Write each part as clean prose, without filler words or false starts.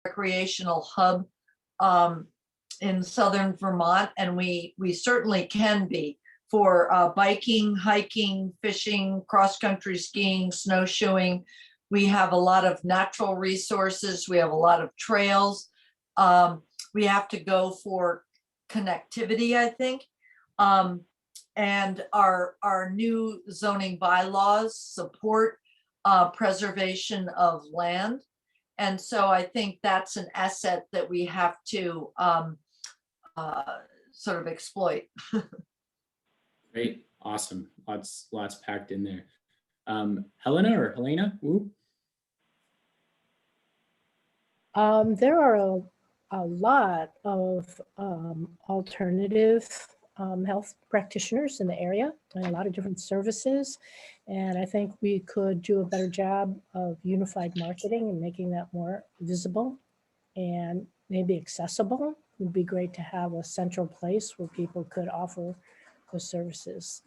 recreational hub in southern Vermont, and we certainly can be for biking, hiking, fishing, cross-country skiing, snowshoeing. We have a lot of natural resources. We have a lot of trails. We have to go for connectivity, I think. And our new zoning bylaws support preservation of land. And so I think that's an asset that we have to sort of exploit. Great, awesome, lots packed in there. Helena? Woo. There are a lot of alternative health practitioners in the area and a lot of different services. And I think we could do a better job of unified marketing and making that more visible and maybe accessible. It would be great to have a central place where people could offer those services.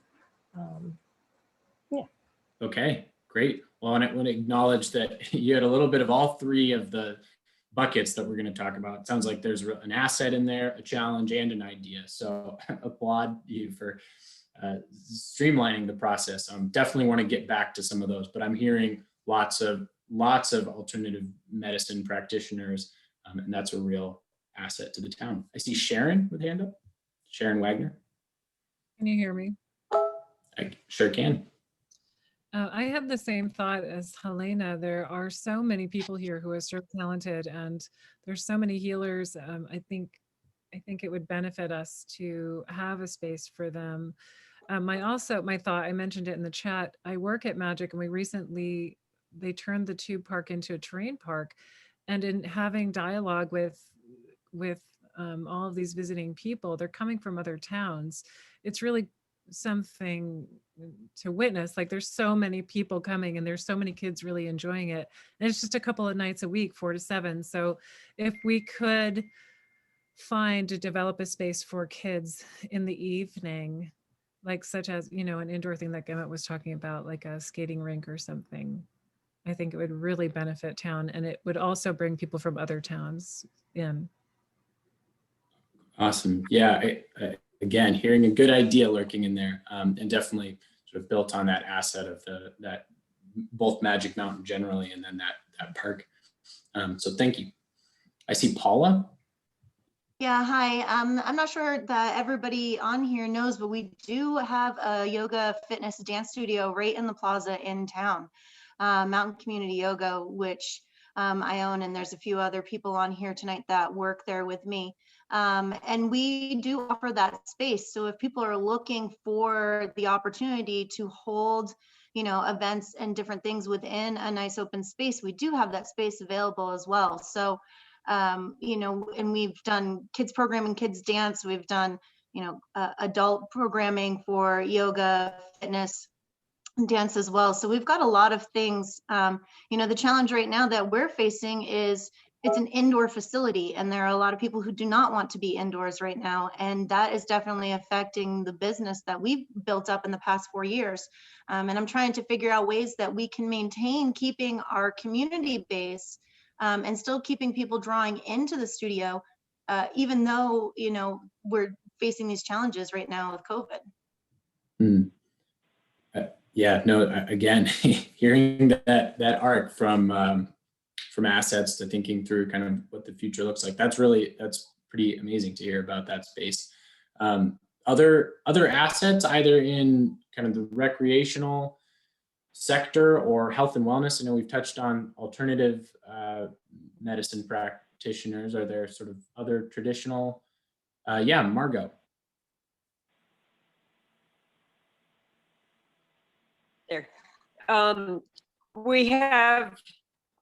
Yeah. Okay, great. Well, and I want to acknowledge that you had a little bit of all three of the buckets that we're going to talk about. It sounds like there's an asset in there, a challenge, and an idea. So applaud you for streamlining the process. Definitely want to get back to some of those, but I'm hearing lots of alternative medicine practitioners, and that's a real asset to the town. I see Sharon with hand up. Sharon Wagner. Can you hear me? I sure can. I have the same thought as Helena. There are so many people here who are so talented, and there's so many healers. I think it would benefit us to have a space for them. My thought, I mentioned it in the chat. I work at Magic, and they turned the Tube Park into a terrain park, and in having dialogue with all of these visiting people, they're coming from other towns. It's really something to witness. Like, there's so many people coming, and there's so many kids really enjoying it, and it's just a couple of nights a week, 4 to 7. So if we could develop a space for kids in the evening, like such as, an indoor thing that Emmett was talking about, like a skating rink or something, I think it would really benefit town, and it would also bring people from other towns in. Awesome. Yeah, again, hearing a good idea lurking in there, and definitely sort of built on that asset of that both Magic Mountain generally, and then that park. So thank you. I see Paula. Yeah, hi. I'm not sure that everybody on here knows, but we do have a yoga, fitness, dance studio right in the plaza in town, Mountain Community Yoga, which I own, and there's a few other people on here tonight that work there with me. And we do offer that space. So if people are looking for the opportunity to hold, events and different things within a nice open space, we do have that space available as well. So, and we've done kids programming, kids dance. We've done, adult programming for yoga, fitness, dance as well. So we've got a lot of things. The challenge right now that we're facing is it's an indoor facility, and there are a lot of people who do not want to be indoors right now. And that is definitely affecting the business that we've built up in the past 4 years. And I'm trying to figure out ways that we can maintain keeping our community base and still keeping people drawing into the studio, even though, we're facing these challenges right now with COVID. Yeah, no, again, hearing that arc from assets to thinking through kind of what the future looks like, that's pretty amazing to hear about that space. Other assets, either in kind of the recreational sector or health and wellness. I know we've touched on alternative medicine practitioners. Are there sort of other traditional? Yeah, Margot. There. We have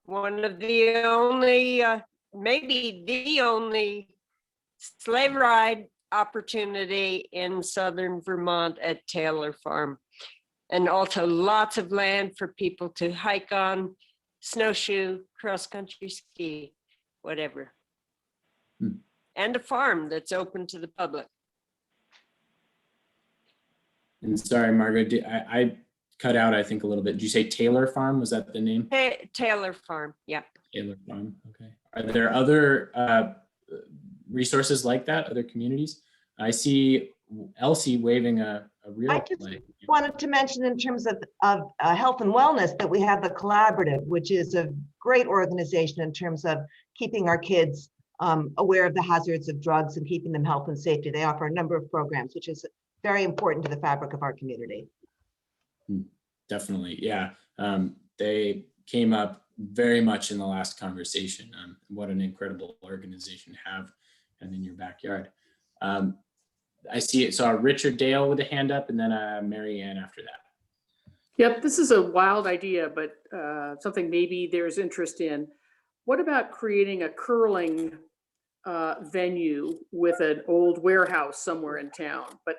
one of the only, maybe the only sleigh ride opportunity in southern Vermont at Taylor Farm. And also lots of land for people to hike on, snowshoe, cross-country ski, whatever. And a farm that's open to the public. And sorry, Margaret, I cut out, I think, a little bit. Did you say Taylor Farm? Was that the name? Taylor Farm, yeah. Taylor Farm. Okay. Are there other resources like that? Other communities? I see Elsie waving a real I just light. wanted to mention in terms of health and wellness that we have the Collaborative, which is a great organization in terms of keeping our kids aware of the hazards of drugs and keeping them health and safety. They offer a number of programs, which is very important to the fabric of our community. Definitely, yeah. They came up very much in the last conversation. What an incredible organization to have and in your backyard. I see it. Saw Richard Dale with a hand up, and then Mary Ann after that. Yep, this is a wild idea, but something maybe there's interest in. What about creating a curling venue with an old warehouse somewhere in town? But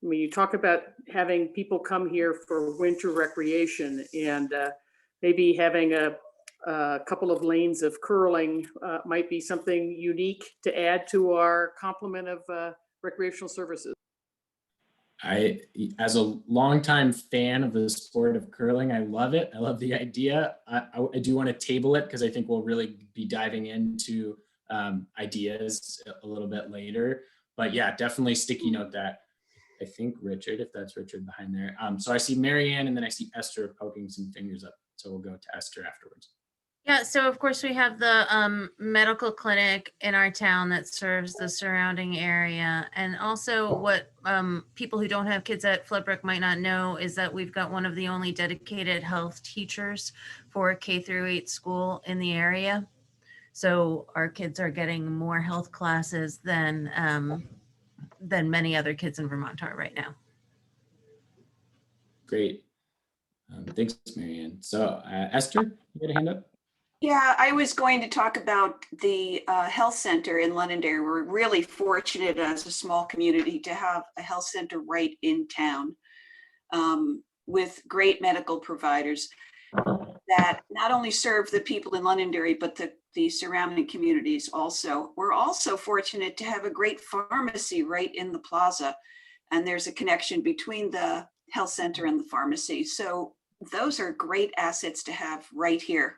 I mean, you talk about having people come here for winter recreation, and maybe having a couple of lanes of curling might be something unique to add to our complement of recreational services. As a longtime fan of the sport of curling, I love it. I love the idea. I do want to table it because I think we'll really be diving into ideas a little bit later. But yeah, definitely sticky note that. I think Richard, if that's Richard behind there. So I see Mary Ann, and then I see Esther poking some fingers up. So we'll go to Esther afterwards. Yeah, so of course we have the medical clinic in our town that serves the surrounding area. And also what people who don't have kids at Floodbrook might not know is that we've got one of the only dedicated health teachers for K-8 school in the area. So our kids are getting more health classes than many other kids in Vermont are right now. Great. Thanks, Mary Ann. So Esther, you got a hand up? Yeah, I was going to talk about the health center in Londonderry. We're really fortunate as a small community to have a health center right in town with great medical providers that not only serve the people in Londonderry, but the surrounding communities also. We're also fortunate to have a great pharmacy right in the plaza, and there's a connection between the health center and the pharmacy. So those are great assets to have right here.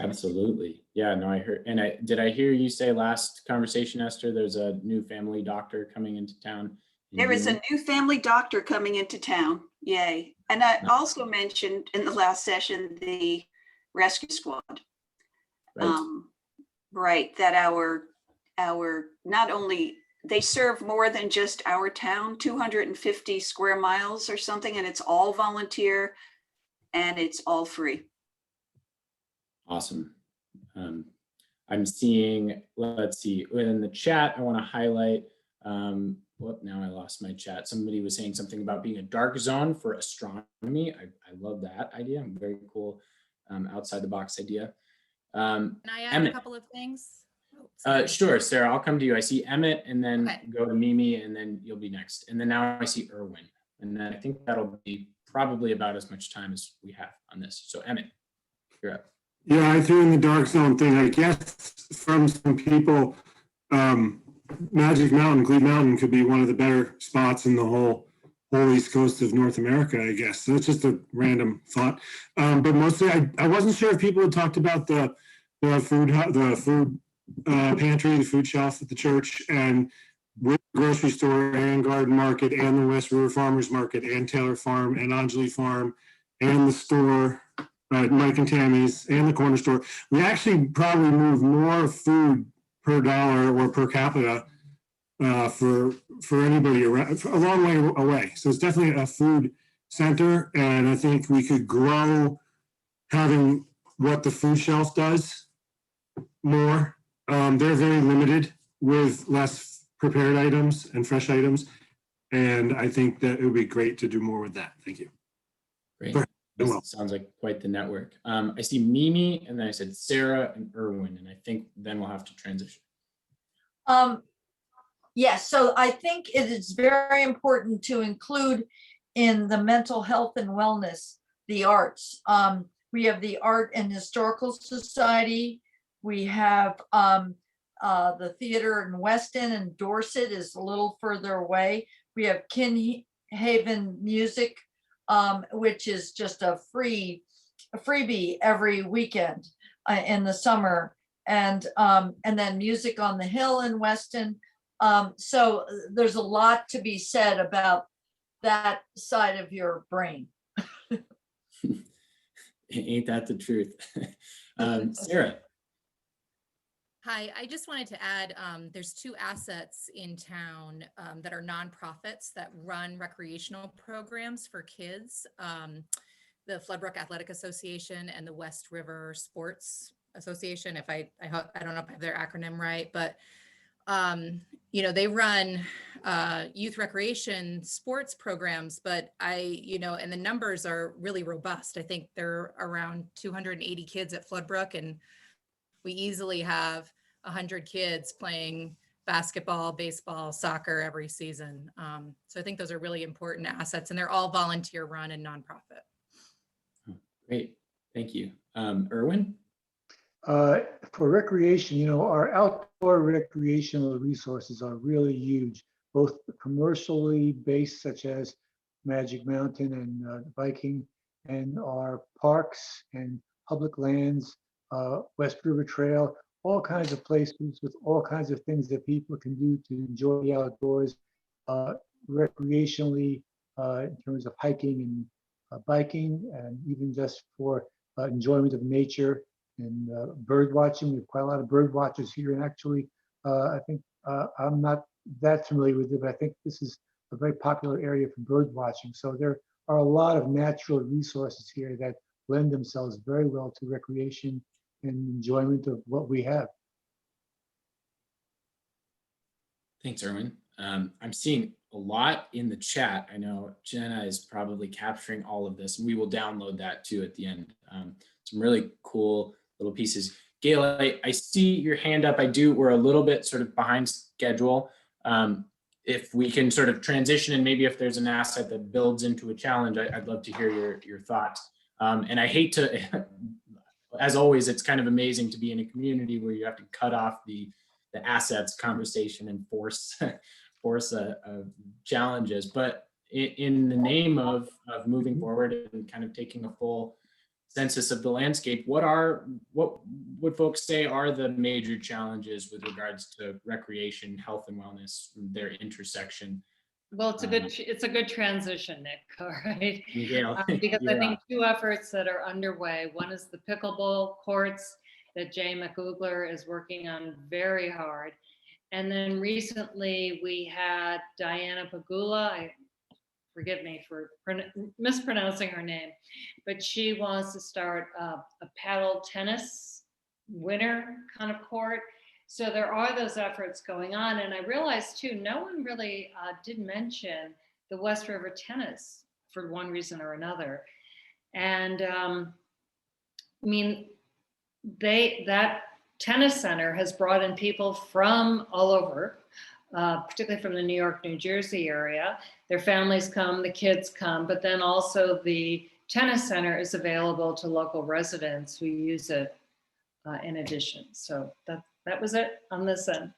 Absolutely. Yeah, no, I heard, and did I hear you say last conversation, Esther, there's a new family doctor coming into town? There is a new family doctor coming into town. Yay. And I also mentioned in the last session, the rescue squad. Right. Right, that our not only, they serve more than just our town, 250 square miles or something, and it's all volunteer and it's all free. Awesome. I'm seeing, let's see, within the chat, I want to highlight, now I lost my chat. Somebody was saying something about being a dark zone for astronomy. I love that idea. Very cool, outside the box idea. Can I add Emmett. a couple of things? Sure, Sarah, I'll come to you. I see Emmett, and then Okay. go to Mimi, and then you'll be next. And then now I see Erwin. And then I think that'll be probably about as much time as we have on this. So Emmett, you're up. Yeah, I threw in the dark zone thing. I guess from some people, Magic Mountain, Glebe Mountain could be one of the better spots in the whole East Coast of North America, I guess. So it's just a random thought. But mostly, I wasn't sure if people had talked about the food pantry, the food shelf at the church, and with the grocery store and garden market and the West River Farmers Market and Taylor Farm and Anjali Farm and the store, Mike and Tammy's and the corner store. We actually probably move more food per dollar or per capita for anybody around, a long way away. So it's definitely a food center, and I think we could grow having what the food shelf does more. They're very limited with less prepared items and fresh items, and I think that it would be great to do more with that. Thank you. Great. This sounds like quite the network. I see Mimi, and then I said Sarah and Erwin, and I think then we'll have to transition. Yes, so I think it is very important to include in the mental health and wellness, the arts. We have the Art and Historical Society. We have the theater in Weston, and Dorset is a little further away. We have Kin Haven Music, which is just a freebie every weekend in the summer, and then Music on the Hill in Weston. So there's a lot to be said about that side of your brain. Ain't that the truth? Sarah. Hi, I just wanted to add, there's 2 assets in town that are nonprofits that run recreational programs for kids. The Floodbrook Athletic Association and the West River Sports Association, if I don't know if I have their acronym right, but you know, they run youth recreation sports programs, but and the numbers are really robust. I think there are around 280 kids at Floodbrook, and we easily have 100 kids playing basketball, baseball, soccer every season. So I think those are really important assets, and they're all volunteer run and nonprofit. Great, thank you. Erwin? For recreation, you know, our outdoor recreational resources are really huge, both commercially based, such as Magic Mountain and Viking, and our parks and public lands, West River Trail, all kinds of places with all kinds of things that people can do to enjoy the outdoors recreationally in terms of hiking and biking, and even just for enjoyment of nature and bird watching. We have quite a lot of bird watchers here, and actually I think I'm not that familiar with it, but I think this is a very popular area for bird watching. So there are a lot of natural resources here that lend themselves very well to recreation and enjoyment of what we have. Thanks, Erwin. I'm seeing a lot in the chat. I know Jenna is probably capturing all of this, and we will download that too at the end. Some really cool little pieces. Gail, I see your hand up. We're a little bit sort of behind schedule. If we can sort of transition, and maybe if there's an asset that builds into a challenge, I'd love to hear your thoughts. And I hate to, as always, it's kind of amazing to be in a community where you have to cut off the assets conversation and force challenges. But in the name of moving forward and kind of taking a full census of the landscape, what would folks say are the major challenges with regards to recreation, health and wellness, their intersection? Well, it's a good transition, Nick. All right, Gail, because I think 2 efforts that are underway. One is the pickleball courts that Jay McGoogler is working on very hard, and then recently we had Diana Pagula. Forgive me for mispronouncing her name, but she wants to start a paddle tennis winter kind of court. So there are those efforts going on. And I realized too, no one really did mention the West River tennis for one reason or another. And I mean, that tennis center has brought in people from all over, particularly from the New York, New Jersey area. Their families come, the kids come, but then also the tennis center is available to local residents who use it in addition. So that was it on this end.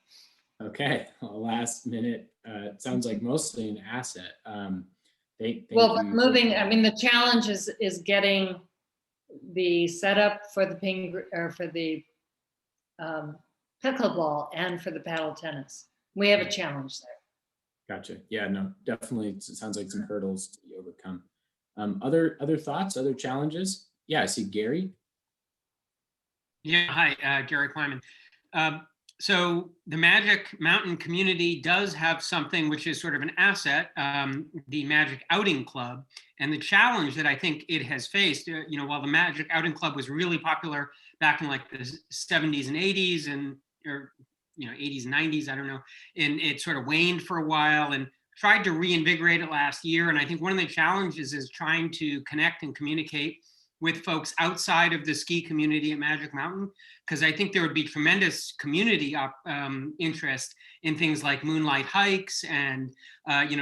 Okay, well, last minute, it sounds like mostly an asset. Thank But you. moving, I mean, the challenge is getting the setup for the pickleball and for the paddle tennis. We have a challenge there. Gotcha. Yeah, no, definitely. It sounds like some hurdles to be overcome. Other thoughts, other challenges? Yeah, I see Gary. Yeah, hi, Gary Kleiman. So the Magic Mountain community does have something which is sort of an asset, the Magic Outing Club. And the challenge that I think it has faced, while the Magic Outing Club was really popular back in like the 70s and 80s or 80s and 90s, I don't know, and it sort of waned for a while and tried to reinvigorate it last year. And I think one of the challenges is trying to connect and communicate with folks outside of the ski community at Magic Mountain, because I think there would be tremendous community interest in things like moonlight hikes and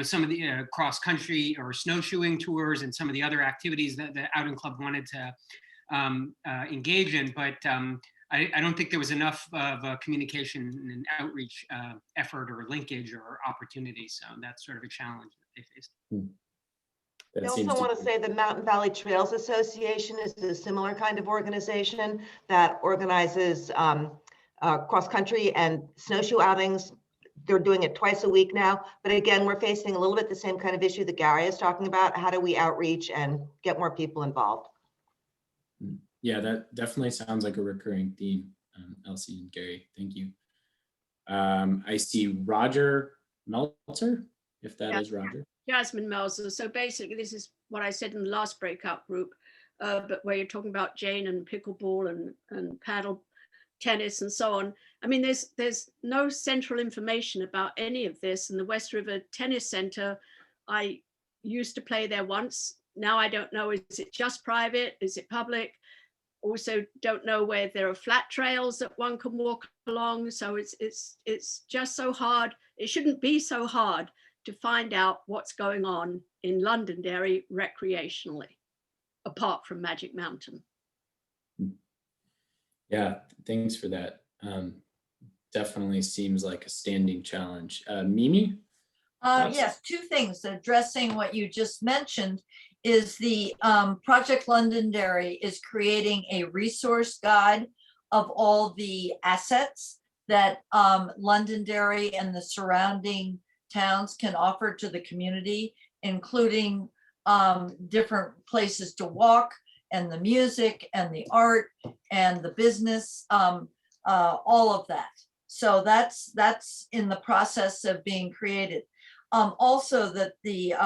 some of the cross country or snowshoeing tours and some of the other activities that the Outing Club wanted to engage in. But I don't think there was enough of a communication and outreach effort or linkage or opportunity. So that's sort of a challenge that they faced. I seems also to want to be, say the Mountain Valley Trails Association is a similar kind of organization that organizes cross-country and snowshoe outings. They're doing it twice a week now. But again, we're facing a little bit the same kind of issue that Gary is talking about. How do we outreach and get more people involved? yeah, that definitely sounds like a recurring theme, Elsie and Gary. Thank you. I see Roger Meltzer, if that is Roger. Jasmine Melzer. So basically, this is what I said in the last breakout group, but where you're talking about Jane and pickleball and paddle tennis and so on. I mean, there's no central information about any of this. And the West River Tennis Center, I used to play there once. Now I don't know, is it just private? Is it public? Also don't know where there are flat trails that one can walk along. So it's just so hard. It shouldn't be so hard to find out what's going on in Londonderry recreationally, apart from Magic Mountain. Yeah, thanks for that. Definitely seems like a standing challenge. Mimi? Yes, two things addressing what you just mentioned is the Project Londonderry is creating a resource guide of all the assets that Londonderry and the surrounding towns can offer to the community, including different places to walk and the music and the art and the business, all of that. So that's in the process of being created. Also that the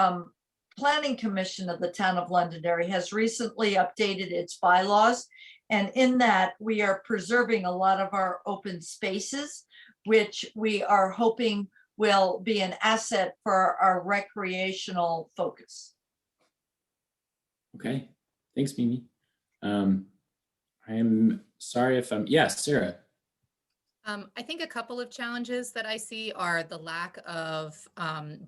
Planning Commission of the town of Londonderry has recently updated its bylaws. And in that we are preserving a lot of our open spaces, which we are hoping will be an asset for our recreational focus. Okay, thanks, Mimi. I am sorry if I'm, yes, Sarah. I think a couple of challenges that I see are the lack of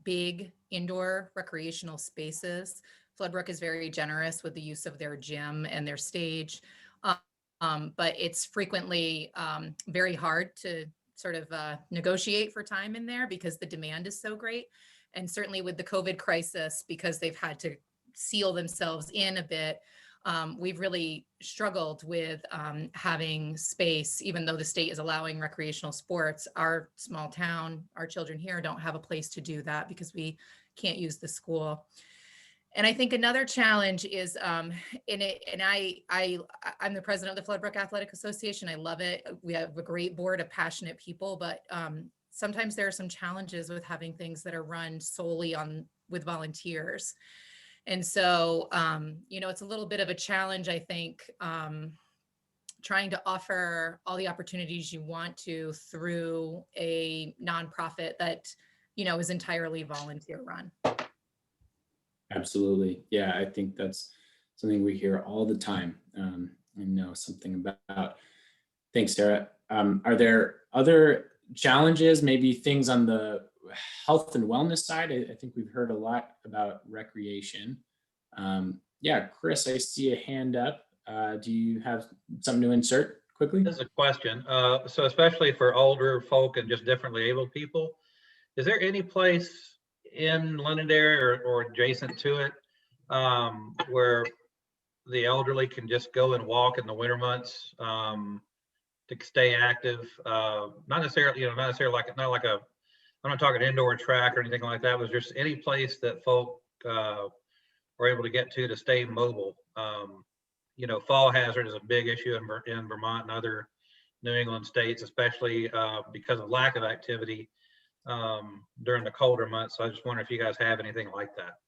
big indoor recreational spaces. Floodbrook is very generous with the use of their gym and their stage, but it's frequently very hard to sort of negotiate for time in there because the demand is so great. And certainly with the COVID crisis, because they've had to seal themselves in a bit, we've really struggled with having space, even though the state is allowing recreational sports. Our small town, our children here don't have a place to do that because we can't use the school. And I think another challenge is I'm the president of the Floodbrook Athletic Association. I love it. We have a great board of passionate people, but sometimes there are some challenges with having things that are run solely with volunteers. And so, it's a little bit of a challenge, I think, trying to offer all the opportunities you want to through a nonprofit that, is entirely volunteer run. Absolutely. Yeah, I think that's something we hear all the time and know something about. Thanks, Sarah. Are there other challenges, maybe things on the health and wellness side? I think we've heard a lot about recreation. Yeah, Chris, I see a hand up. Do you have something to insert quickly? This is a question. So especially for older folk and just differently abled people, is there any place in Londonderry or adjacent to it where the elderly can just go and walk in the winter months to stay active? Not necessarily, not like a, I'm not talking indoor track or anything like that. It was just any place that folk were able to get to stay mobile. Fall hazard is a big issue in Vermont and other New England states, especially because of lack of activity during the colder months. So I just wonder if you guys have anything like that.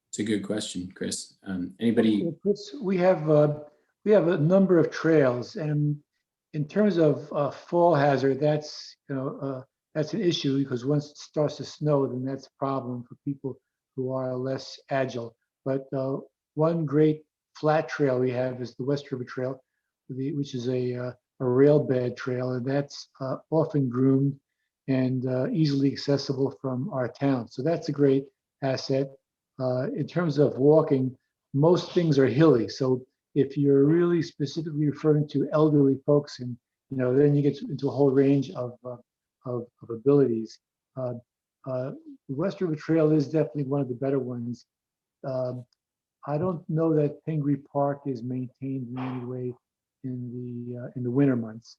It's a good question, Chris. Anybody? Chris, we have a number of trails, and in terms of fall hazard, that's that's an issue because once it starts to snow, then that's a problem for people who are less agile. But one great flat trail we have is the West River Trail, which is a rail bed trail, and that's often groomed and easily accessible from our town. So that's a great asset. In terms of walking, most things are hilly. So if you're really specifically referring to elderly folks, and then you get into a whole range of abilities. The West River Trail is definitely one of the better ones. I don't know that Pingree Park is maintained in any way in the winter months.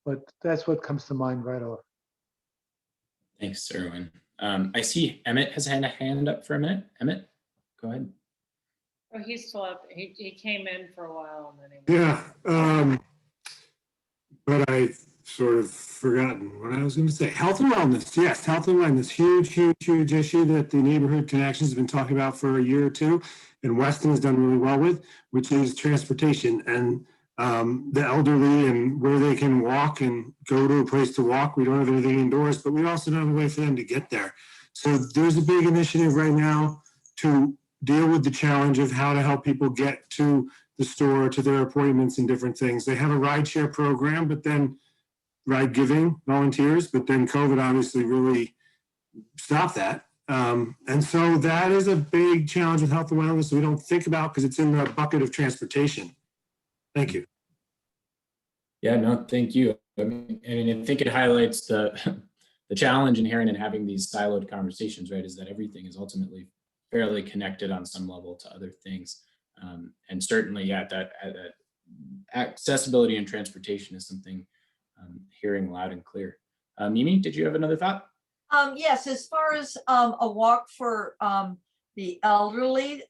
But that's what comes to mind right off. Thanks, Erwin. I see Emmett has had a hand up for a minute. Emmett, go ahead. Oh, he's still up. He came in for a while and then he. Yeah, but I sort of forgotten what I was going to say. Health and wellness. Yes, health and wellness. Huge, huge, huge issue that the Neighborhood Connections has been talking about for a year or two, and Weston has done really well with, which is transportation and the elderly and where they can walk and go to a place to walk. We don't have anything indoors, but we also don't have a way for them to get there. So there's a big initiative right now to deal with the challenge of how to help people get to the store, to their appointments and different things. They have a rideshare program, but then ride giving volunteers, but then COVID obviously really stopped that. And so that is a big challenge with health and wellness that we don't think about because it's in the bucket of transportation. Thank you. Yeah, no, thank you. I think it highlights the challenge inherent in having these siloed conversations, right? Is that everything is ultimately fairly connected on some level to other things. And certainly, yeah, that accessibility and transportation is something hearing loud and clear. Mimi, did you have another thought? Yes, as far as a walk for the elderly,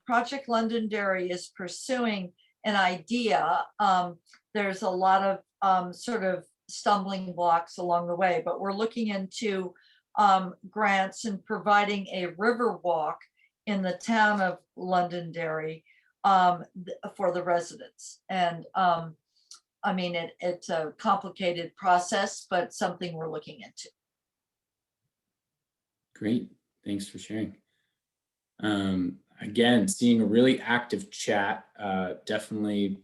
Project Londonderry is pursuing an idea. There's a lot of sort of stumbling blocks along the way, but we're looking into grants and providing a river walk in the town of Londonderry for the residents. And I mean, it's a complicated process, but something we're looking into. Great, thanks for sharing. Again, seeing a really active chat, definitely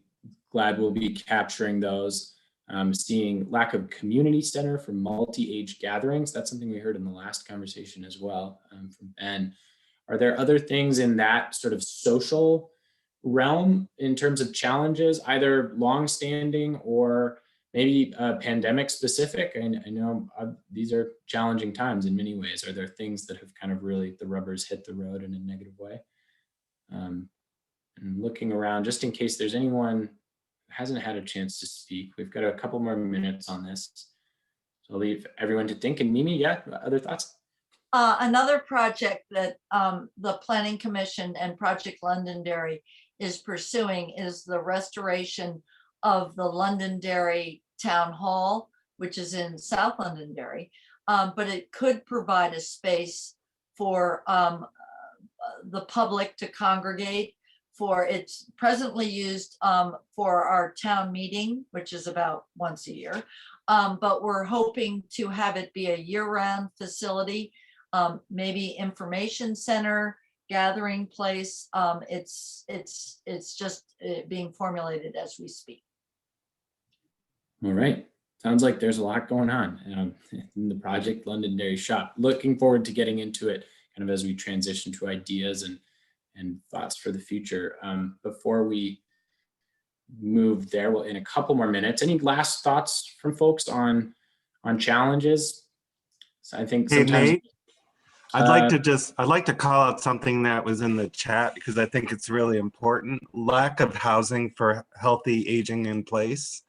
glad we'll be capturing those. Seeing lack of community center for multi-age gatherings. That's something we heard in the last conversation as well from Ben. Are there other things in that sort of social realm in terms of challenges, either longstanding or maybe pandemic specific? I know these are challenging times in many ways. Are there things that have kind of really, the rubbers hit the road in a negative way? And looking around, just in case there's anyone who hasn't had a chance to speak, we've got a couple more minutes on this. So I'll leave everyone to think. And Mimi, yeah, other thoughts? Another project that the Planning Commission and Project Londonderry is pursuing is the restoration of the Londonderry Town Hall, which is in South Londonderry, but it could provide a space for the public to congregate. For it's presently used for our town meeting, which is about once a year, but we're hoping to have it be a year-round facility, maybe information center, gathering place. It's just being formulated as we speak. All right. Sounds like there's a lot going on in the Project Londonderry shop. Looking forward to getting into it kind of as we transition to ideas and thoughts for the future. Before we move there, well, in a couple more minutes, any last thoughts from folks on challenges? So I think sometimes. Hey, Nate, I'd like to call out something that was in the chat because I think it's really important. Lack of housing for healthy aging in place.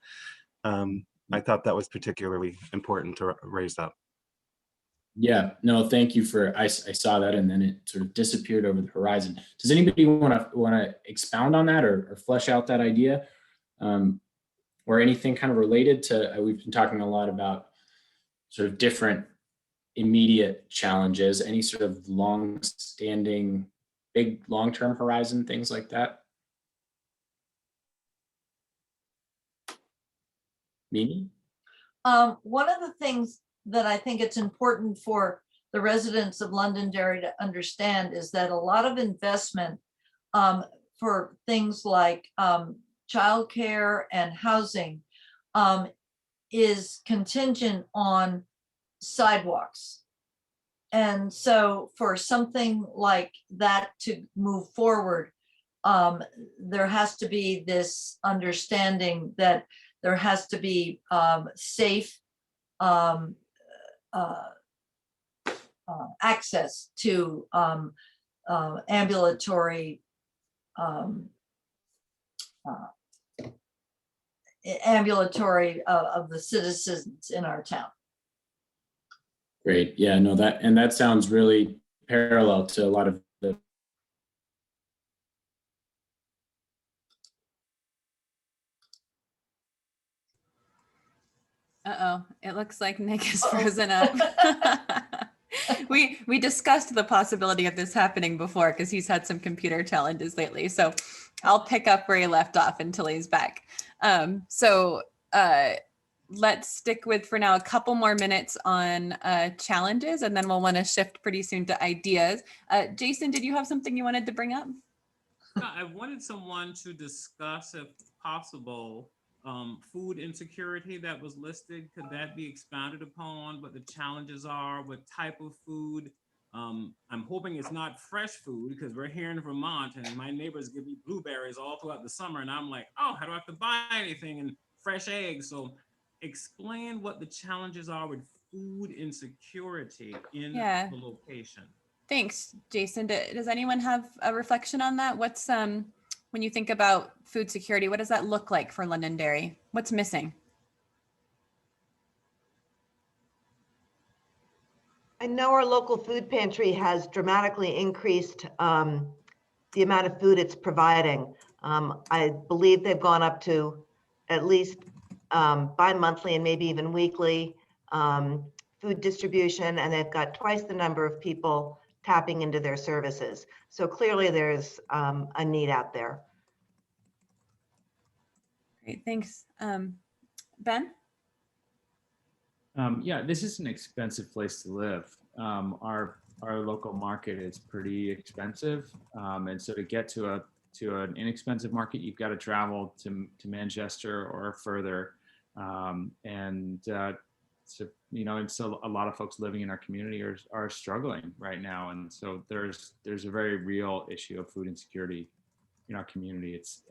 I thought that was particularly important to raise up. Yeah, no, thank you for, I saw that and then it sort of disappeared over the horizon. Does anybody want to expound on that or flesh out that idea? Or anything kind of related to, we've been talking a lot about sort of different immediate challenges, any sort of long-standing, big long-term horizon, things like that? Mimi? One of the things that I think it's important for the residents of Londonderry to understand is that a lot of investment for things like childcare and housing is contingent on sidewalks. And so for something like that to move forward, there has to be this understanding that there has to be safe access to ambulatory of the citizens in our town. Great. Yeah, no, that sounds really parallel to a lot of the. Uh-oh, it looks like Nick is frozen up. We discussed the possibility of this happening before because he's had some computer challenges lately. So I'll pick up where he left off until he's back. Let's stick with, for now, a couple more minutes on challenges, and then we'll want to shift pretty soon to ideas. Jason, did you have something you wanted to bring up? I wanted someone to discuss, if possible, food insecurity that was listed. Could that be expounded upon, what the challenges are, what type of food? I'm hoping it's not fresh food, because we're here in Vermont and my neighbors give me blueberries all throughout the summer, and I'm like, oh, how do I have to buy anything? And fresh eggs. So explain what the challenges are with food insecurity in the location. Thanks, Jason. Does anyone have a reflection on that? What's when you think about food security, what does that look like for Londonderry? What's missing? I know our local food pantry has dramatically increased the amount of food it's providing. I believe they've gone up to at least bi-monthly and maybe even weekly food distribution, and they've got twice the number of people tapping into their services. So clearly there's a need out there. Great, thanks. Ben? Yeah, this is an expensive place to live. Our local market is pretty expensive, and so to get to an inexpensive market, you've got to travel to Manchester or further, so and so a lot of folks living in our community are struggling right now, and so there's a very real issue of food insecurity in our community. It's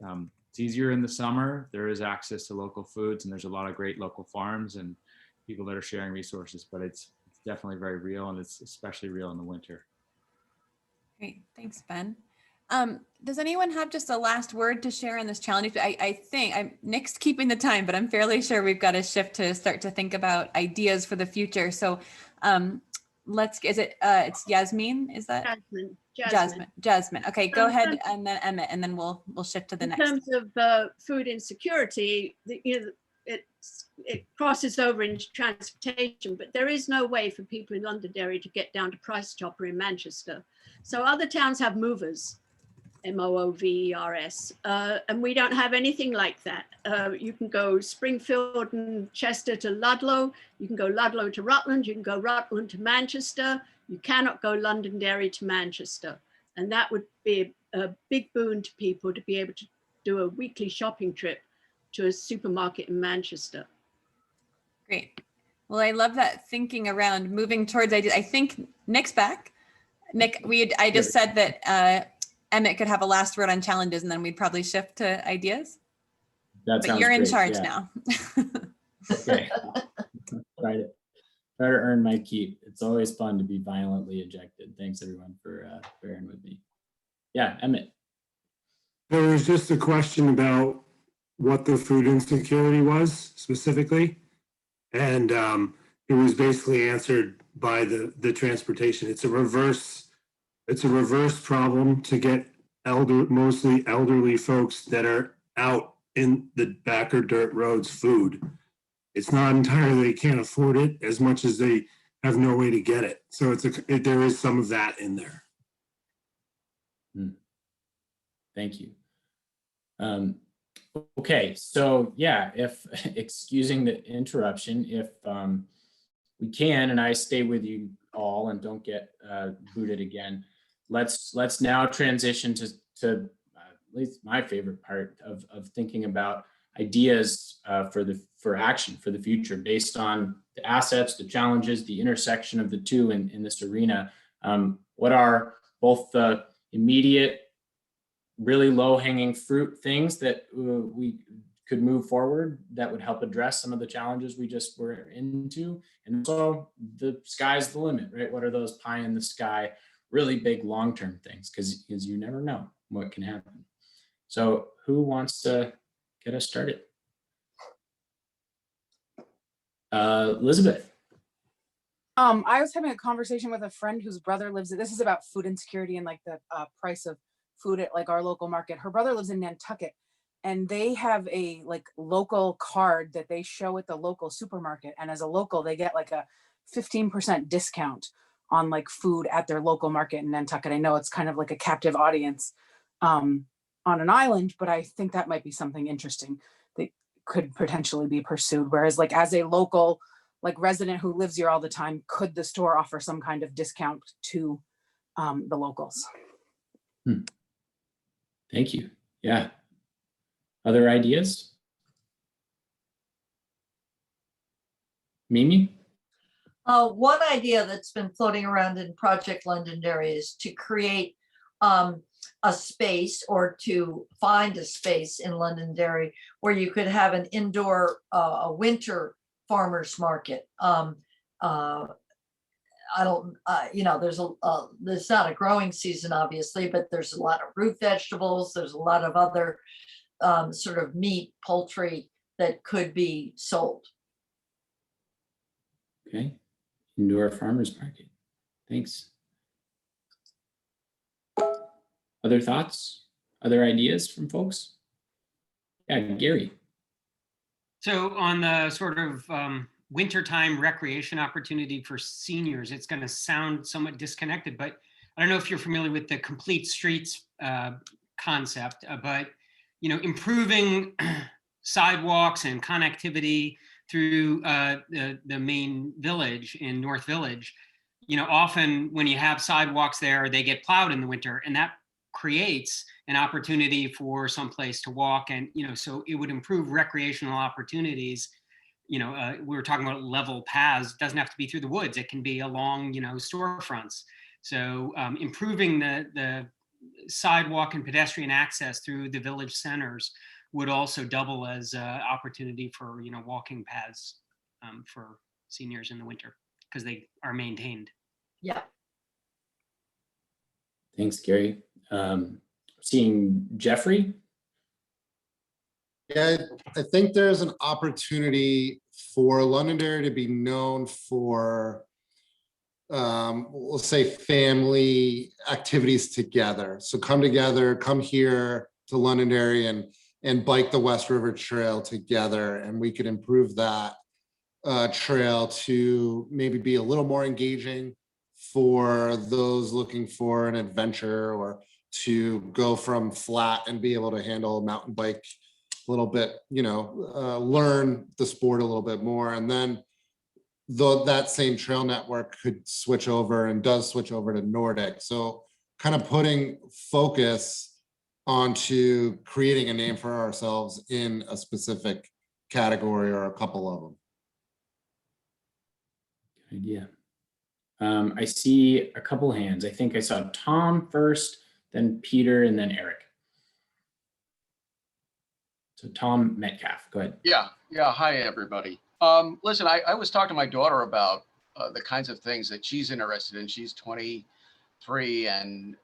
easier in the summer. There is access to local foods, and there's a lot of great local farms and people that are sharing resources, but it's definitely very real, and it's especially real in the winter. Great, thanks, Ben. Does anyone have just a last word to share on this challenge? I think Nick's keeping the time, but I'm fairly sure we've got to shift to start to think about ideas for the future. So it's Yasmin, is that? Jasmine. Okay, go ahead, and then Emmett, and then we'll shift to the next. In terms of food insecurity, it crosses over into transportation, but there is no way for people in Londonderry to get down to Price Chopper in Manchester. So other towns have movers, MOOVERS, and we don't have anything like that. You can go Springfield and Chester to Ludlow, you can go Ludlow to Rutland, you can go Rutland to Manchester, you cannot go Londonderry to Manchester. And that would be a big boon to people to be able to do a weekly shopping trip to a supermarket in Manchester. Great. Well, I love that thinking around moving towards ideas. I think Nick's back. Nick, I just said that Emmett could have a last word on challenges, and then we'd probably shift to ideas. That but you're in great, charge yeah. now. Okay. Try to earn my keep. It's always fun to be violently ejected. Thanks everyone for bearing with me. Yeah, Emmett. There was just a question about what the food insecurity was specifically. And it was basically answered by the transportation. It's a reverse problem to get mostly elderly folks that are out in the back or dirt roads food. It's not entirely they can't afford it as much as they have no way to get it. So there is some of that in there. Thank you. Okay, so yeah, if excusing the interruption, if we can, and I stay with you all and don't get booted again, let's now transition to at least my favorite part of thinking about ideas for action for the future based on the assets, the challenges, the intersection of the two in this arena. What are both the immediate, really low-hanging fruit things that we could move forward that would help address some of the challenges we just were into. And so the sky's the limit, right? What are those pie in the sky, really big long-term things? Because you never know what can happen. So who wants to get us started? Elizabeth. I was having a conversation with a friend whose brother lives, this is about food insecurity and like the price of food at like our local market. Her brother lives in Nantucket and they have a like local card that they show at the local supermarket. And as a local, they get like a 15% discount on like food at their local market in Nantucket. I know it's kind of like a captive audience on an island, but I think that might be something interesting that could potentially be pursued. Whereas like as a local like resident who lives here all the time, could the store offer some kind of discount to the locals? Thank you. Yeah. Other ideas? Mimi? One idea that's been floating around in Project Londonderry is to create a space or to find a space in Londonderry where you could have an indoor, a winter farmers market. I don't, there's not a growing season, obviously, but there's a lot of root vegetables. There's a lot of other sort of meat, poultry that could be sold. Okay. Indoor farmers market. Thanks. Other thoughts? Other ideas from folks? Yeah, Gary. So on the sort of wintertime recreation opportunity for seniors, it's going to sound somewhat disconnected, but I don't know if you're familiar with the complete streets concept, but improving sidewalks and connectivity through the main village in North Village. Often when you have sidewalks there, they get plowed in the winter, and that creates an opportunity for someplace to walk, and so it would improve recreational opportunities. We were talking about level paths. It doesn't have to be through the woods. It can be along storefronts. So improving the sidewalk and pedestrian access through the village centers would also double as opportunity for walking paths for seniors in the winter because they are maintained. Yeah. Thanks, Gary. Seeing Jeffrey. Yeah, I think there's an opportunity for Londonderry to be known for, we'll say, family activities together. So come together, come here to Londonderry and bike the West River Trail together, and we could improve that trail to maybe be a little more engaging for those looking for an adventure, or to go from flat and be able to handle a mountain bike a little bit, learn the sport a little bit more. And then that same trail network could switch over and does switch over to Nordic. So kind of putting focus onto creating a name for ourselves in a specific category or a couple of them. Good idea. I see a couple hands. I think I saw Tom first, then Peter, and then Eric. So Tom Metcalf, go ahead. Yeah. Hi, everybody. Listen, I was talking to my daughter about the kinds of things that she's interested in. She's 23 and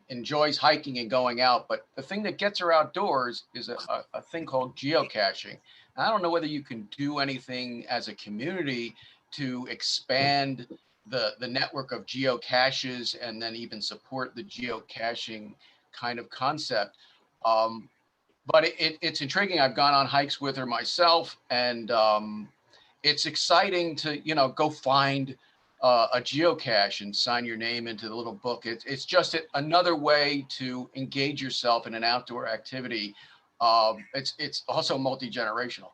enjoys hiking and going out. But the thing that gets her outdoors is a thing called geocaching. And I don't know whether you can do anything as a community to expand the network of geocaches and then even support the geocaching kind of concept. But it's intriguing. I've gone on hikes with her myself, and it's exciting to, go find a geocache and sign your name into the little book. It's just another way to engage yourself in an outdoor activity. It's also multi-generational.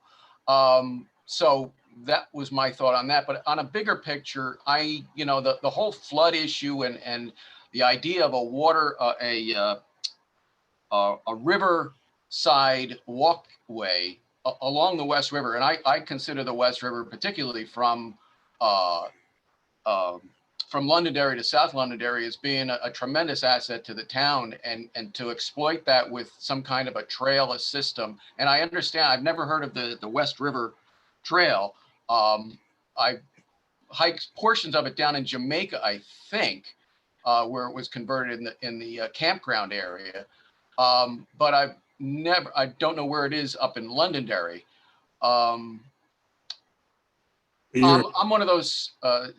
So that was my thought on that. But on a bigger picture, the whole flood issue and the idea of a river side walkway along the West River, and I consider the West River, particularly from from Londonderry to South Londonderry as being a tremendous asset to the town, and to exploit that with some kind of a trail system. And I understand, I've never heard of the West River Trail. I hiked portions of it down in Jamaica, I think, where it was converted in the campground area. But I don't know where it is up in Londonderry. I'm one of those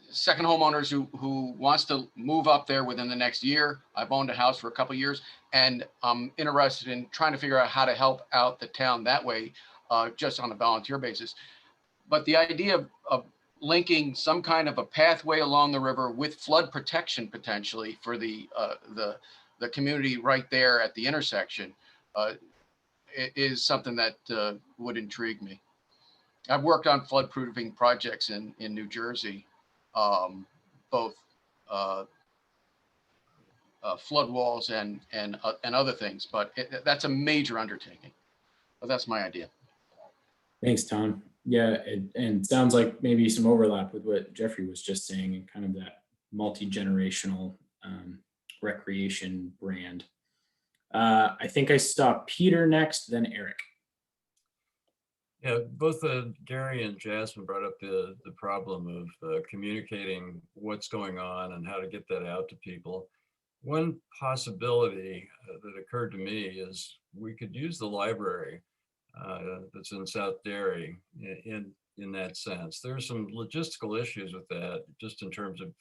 second homeowners who wants to move up there within the next year. I've owned a house for a couple of years, and I'm interested in trying to figure out how to help out the town that way, just on a volunteer basis. But the idea of linking some kind of a pathway along the river with flood protection potentially for the community right there at the intersection is something that would intrigue me. I've worked on flood-proofing projects in New Jersey, both flood walls and other things, but that's a major undertaking. But that's my idea. Thanks, Tom. Yeah, and it sounds like maybe some overlap with what Jeffrey was just saying, and kind of that multi-generational recreation brand. I think I saw Peter next, then Eric. Yeah, both Gary and Jasmine brought up the problem of communicating what's going on and how to get that out to people. One possibility that occurred to me is we could use the library that's in South Derry in that sense. There's some logistical issues with that, just in terms of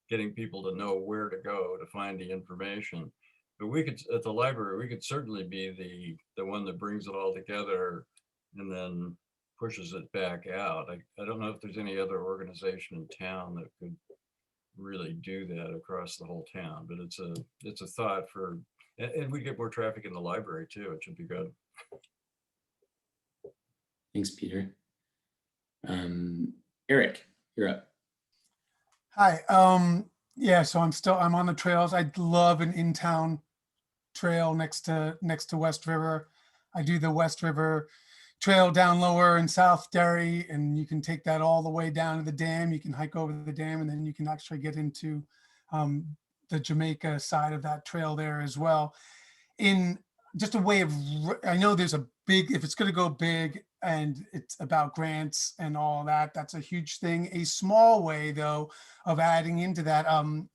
getting people to know where to go to find the information. But we could, at the library, we could certainly be the one that brings it all together and then pushes it back out. I don't know if there's any other organization in town that could really do that across the whole town, but it's a thought for, and we get more traffic in the library too. It should be good. Thanks, Peter. Eric, you're up. Hi. Yeah, so I'm on the trails. I'd love an in-town trail next to West River. I do the West River Trail down lower in South Derry, and you can take that all the way down to the dam. You can hike over the dam, and then you can actually get into the Jamaica side of that trail there as well. In just a way of, I know there's a big, if it's going to go big and it's about grants and all that, that's a huge thing. A small way though of adding into that,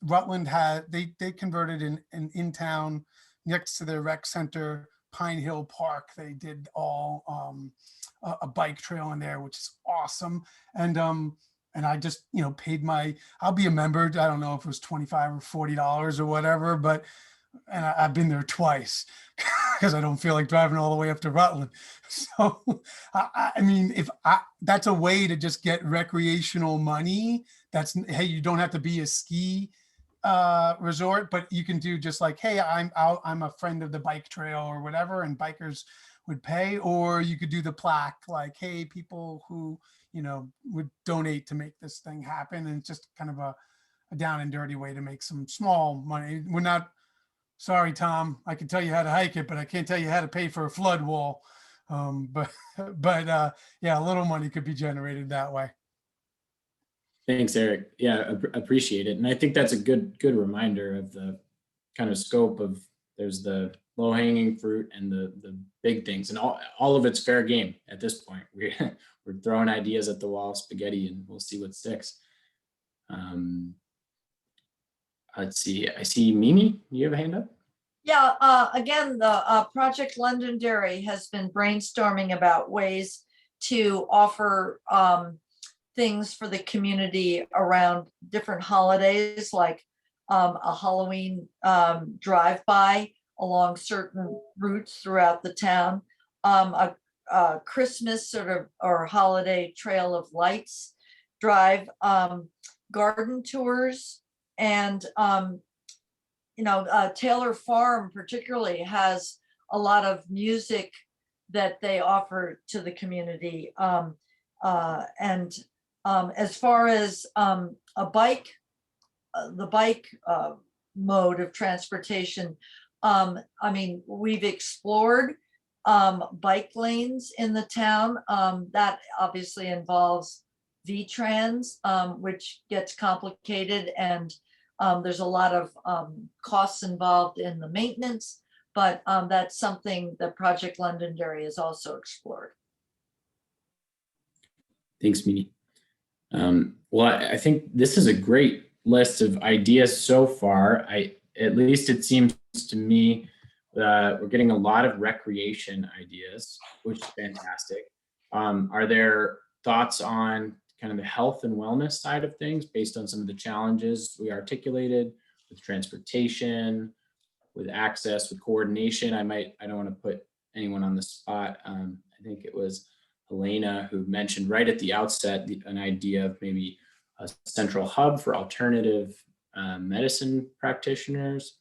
Rutland had, they converted an in-town next to their rec center, Pine Hill Park. They did all a bike trail in there, which is awesome. And I just, paid I'll be a member. I don't know if it was $25 or $40 or whatever, but I've been there twice because I don't feel like driving all the way up to Rutland. So, I mean, that's a way to just get recreational money. Hey, you don't have to be a ski resort, but you can do just like, hey, I'm a friend of the bike trail or whatever, and bikers would pay. Or you could do the plaque, like, hey, people who, would donate to make this thing happen. And it's just kind of a down and dirty way to make some small money. We're not, sorry, Tom, I can tell you how to hike it, but I can't tell you how to pay for a flood wall. But yeah, a little money could be generated that way. Thanks, Eric. Yeah, appreciate it. And I think that's a good reminder of the kind of scope of, there's the low hanging fruit and the big things, and all of it's fair game at this point. We're throwing ideas at the wall, spaghetti, and we'll see what sticks. Let's see. I see Mimi, you have a hand up? Yeah, again, the Project Londonderry has been brainstorming about ways to offer things for the community around different holidays, like a Halloween drive-by along certain routes throughout the town, a Christmas sort of or holiday trail of lights drive, garden tours, and Taylor Farm particularly has a lot of music that they offer to the community. As far as the bike mode of transportation, I mean, we've explored bike lanes in the town. That obviously involves V-Trans, which gets complicated, and there's a lot of costs involved in the maintenance, but that's something that Project Londonderry has also explored. Thanks, Mimi. Well, I think this is a great list of ideas so far. At least it seems to me that we're getting a lot of recreation ideas, which is fantastic. Are there thoughts on kind of the health and wellness side of things based on some of the challenges we articulated with transportation, with access, with coordination? I don't want to put anyone on the spot. I think it was Elena who mentioned right at the outset an idea of maybe a central hub for alternative medicine practitioners.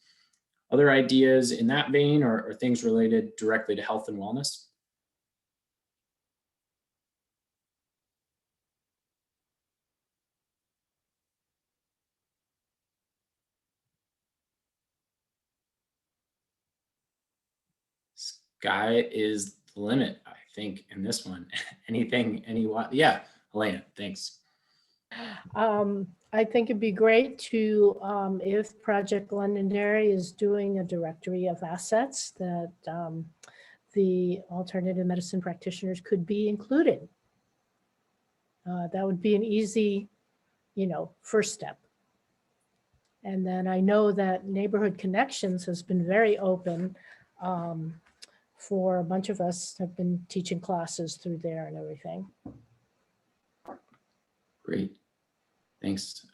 Other ideas in that vein, or things related directly to health and wellness? Sky is the limit, I think, in this one. Yeah, Elena, thanks. I think it'd be great to, if Project Londonderry is doing a directory of assets, that the alternative medicine practitioners could be included. That would be an easy, first step. And then I know that Neighborhood Connections has been very open for a bunch of us have been teaching classes through there and everything. Great. Thanks.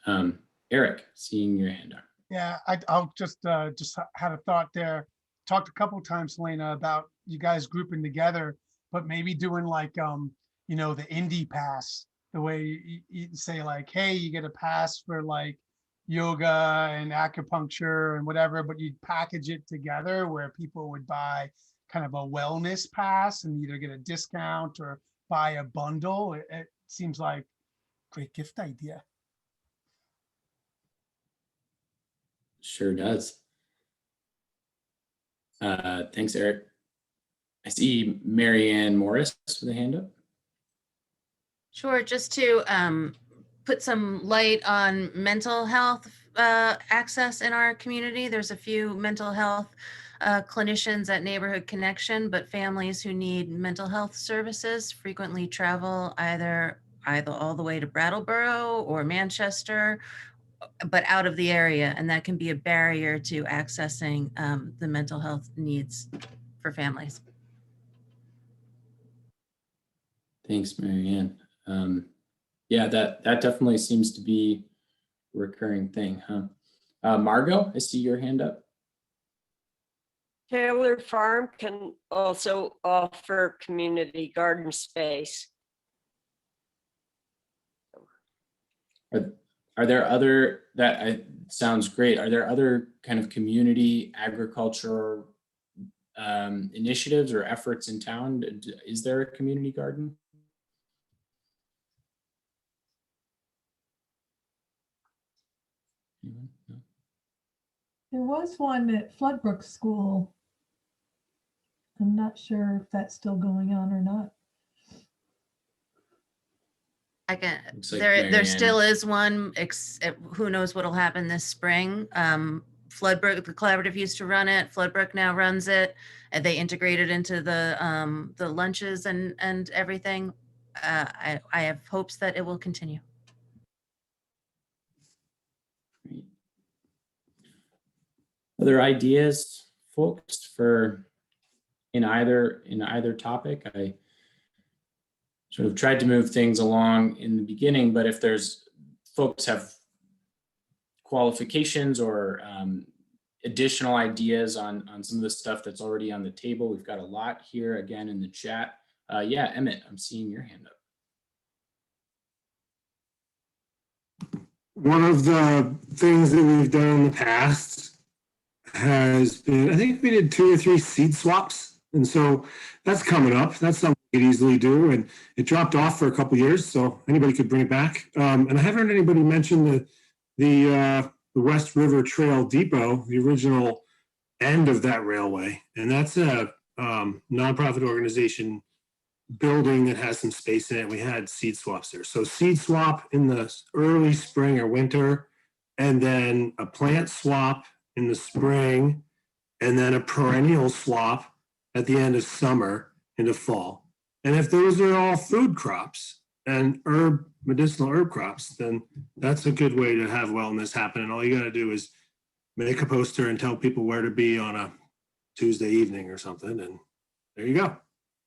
Eric, seeing your hand up. Yeah, I'll just had a thought there. Talked a couple times, Lena, about you guys grouping together, but maybe doing like, the indie pass, the way you say like, hey, you get a pass for like yoga and acupuncture and whatever, but you'd package it together where people would buy kind of a wellness pass and either get a discount or buy a bundle. It seems like a great gift idea. Sure does. Thanks, Eric. I see Marianne Morris with a hand up. Sure, just to put some light on mental health access in our community. There's a few mental health clinicians at Neighborhood Connection, but families who need mental health services frequently travel either all the way to Brattleboro or Manchester, but out of the area, and that can be a barrier to accessing the mental health needs for families. Thanks, Marianne. Yeah, that definitely seems to be a recurring thing, huh? Margot, I see your hand up. Taylor Farm can also offer community garden space. Are there other, sounds great. Are there other kind of community agriculture initiatives or efforts in town? Is there a community garden? There was one at Floodbrook School. I'm not sure if that's still going on or not. Like Marianne. there still is one, who knows what'll happen this spring. Floodbrook, the collaborative used to run it. Floodbrook now runs it. And they integrated into the lunches and everything. I have hopes that it will continue. Great. Other ideas, folks, for in either topic? I sort of tried to move things along in the beginning, but if there's folks have qualifications or additional ideas on some of the stuff that's already on the table, we've got a lot here again in the chat. Yeah, Emmett, I'm seeing your hand up. One of the things that we've done in the past has been, I think we did 2 or 3 seed swaps. And so that's coming up. That's something we could easily do. And it dropped off for a couple of years, so anybody could bring it back. And I haven't heard anybody mention the West River Trail Depot, the original end of that railway. And that's a nonprofit organization building that has some space in it. We had seed swaps there. So seed swap in the early spring or winter, and then a plant swap in the spring, and then a perennial swap at the end of summer into fall. And if those are all food crops and medicinal herb crops, then that's a good way to have wellness happen. And all you got to do is make a poster and tell people where to be on a Tuesday evening or something. And there you go.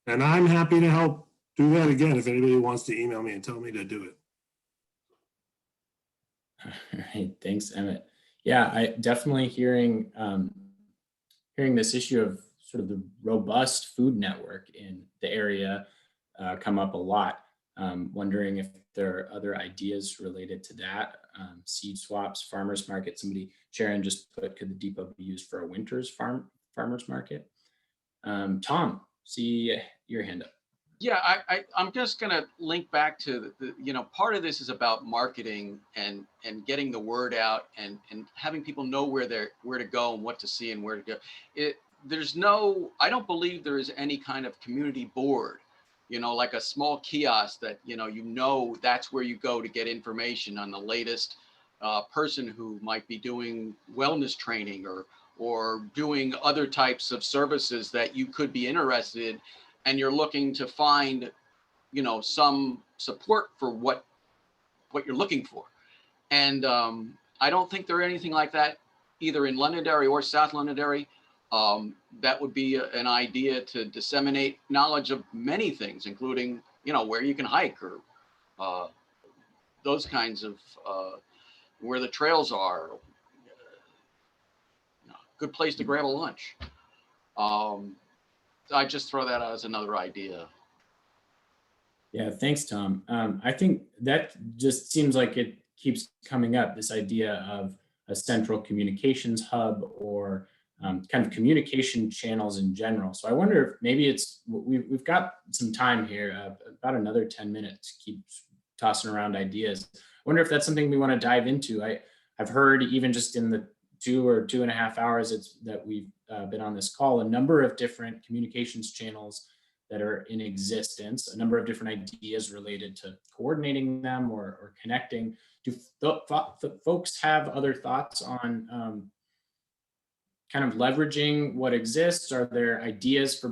And I'm happy to help do that again if anybody wants to email me and tell me to do it. All right, thanks, Emmett. Yeah, I definitely hearing this issue of sort of the robust food network in the area come up a lot. Wondering if there are other ideas related to that. Seed swaps, farmers market. Sharon just put, could the depot be used for a winter's farmers market? Tom, see your hand up. Yeah, I'm just going to link back to part of this is about marketing and getting the word out and having people know where to go and what to see and where to go. I don't believe there is any kind of community board, like a small kiosk that, that's where you go to get information on the latest person who might be doing wellness training or doing other types of services that you could be interested in. And you're looking to find, some support for what you're looking for. And I don't think there are anything like that either in Londonderry or South Londonderry. That would be an idea to disseminate knowledge of many things, including, where you can hike or those kinds of, where the trails are, good place to grab a lunch. I just throw that out as another idea. Yeah, thanks, Tom. I think that just seems like it keeps coming up, this idea of a central communications hub or kind of communication channels in general. So I wonder if maybe we've got some time here, about another 10 minutes, keep tossing around ideas. I wonder if that's something we want to dive into. I've heard even just in the 2 or 2.5 hours that we've been on this call, a number of different communications channels that are in existence, a number of different ideas related to coordinating them or connecting. Do folks have other thoughts on kind of leveraging what exists? Are there ideas for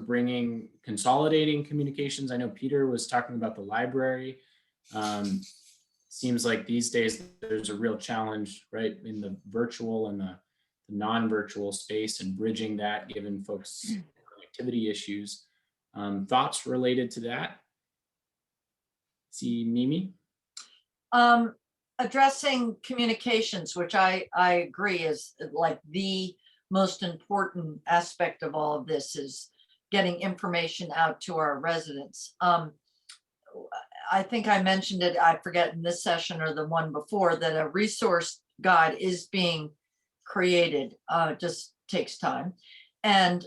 consolidating communications? I know Peter was talking about the library. Seems like these days there's a real challenge, right, in the virtual and the non-virtual space and bridging that given folks' connectivity issues. Thoughts related to that? See, Mimi? Addressing communications, which I agree is like the most important aspect of all of this, is getting information out to our residents. I think I mentioned it, I forget in this session or the one before, that a resource guide is being created, just takes time. And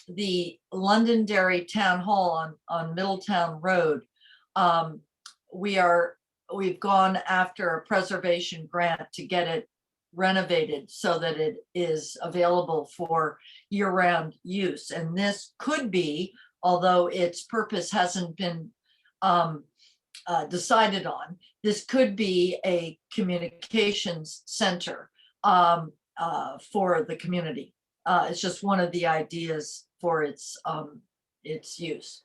the Londonderry Town Hall on Middletown Road, we've gone after a preservation grant to get it renovated so that it is available for year-round use. And this could be, although its purpose hasn't been decided on, this could be a communications center for the community. It's just one of the ideas for its use.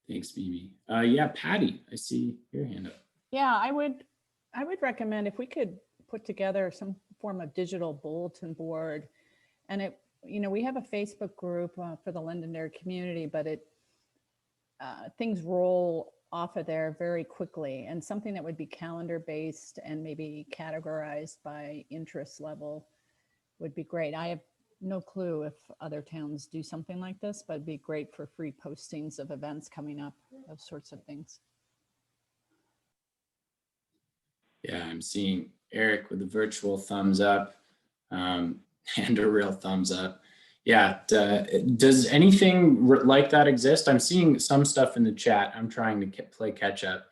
Thanks, Mimi. Yeah, Patty, I see your hand up. Yeah, I would recommend if we could put together some form of digital bulletin board, and we have a Facebook group for the Londonderry community, but things roll off of there very quickly, and something that would be calendar based and maybe categorized by interest level would be great. I have no clue if other towns do something like this, but it'd be great for free postings of events coming up, those sorts of things. Yeah, I'm seeing Eric with a virtual thumbs up and a real thumbs up. Yeah, does anything like that exist? I'm seeing some stuff in the chat. I'm trying to play catch up.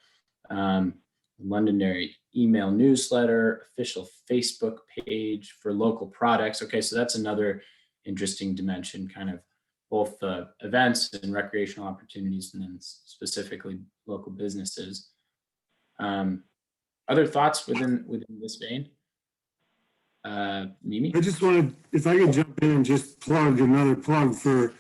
Londonderry email newsletter, official Facebook page for local products. Okay, so that's another interesting dimension, kind of both events and recreational opportunities, and then specifically local businesses. Other thoughts within this vein? Mimi? I just wanted, if I could jump in and just plug another plug for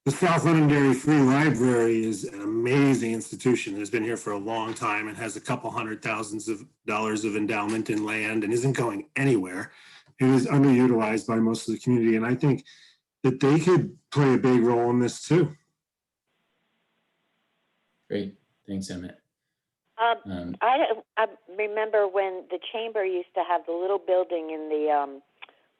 the South Londonderry Free Library is an amazing institution. It's been here for a long time and has a couple $100,000s of endowment in land and isn't going anywhere. It is underutilized by most of the community. And I think that they could play a big role in this too. Great, thanks, Emmett. I remember when the chamber used to have the little building in the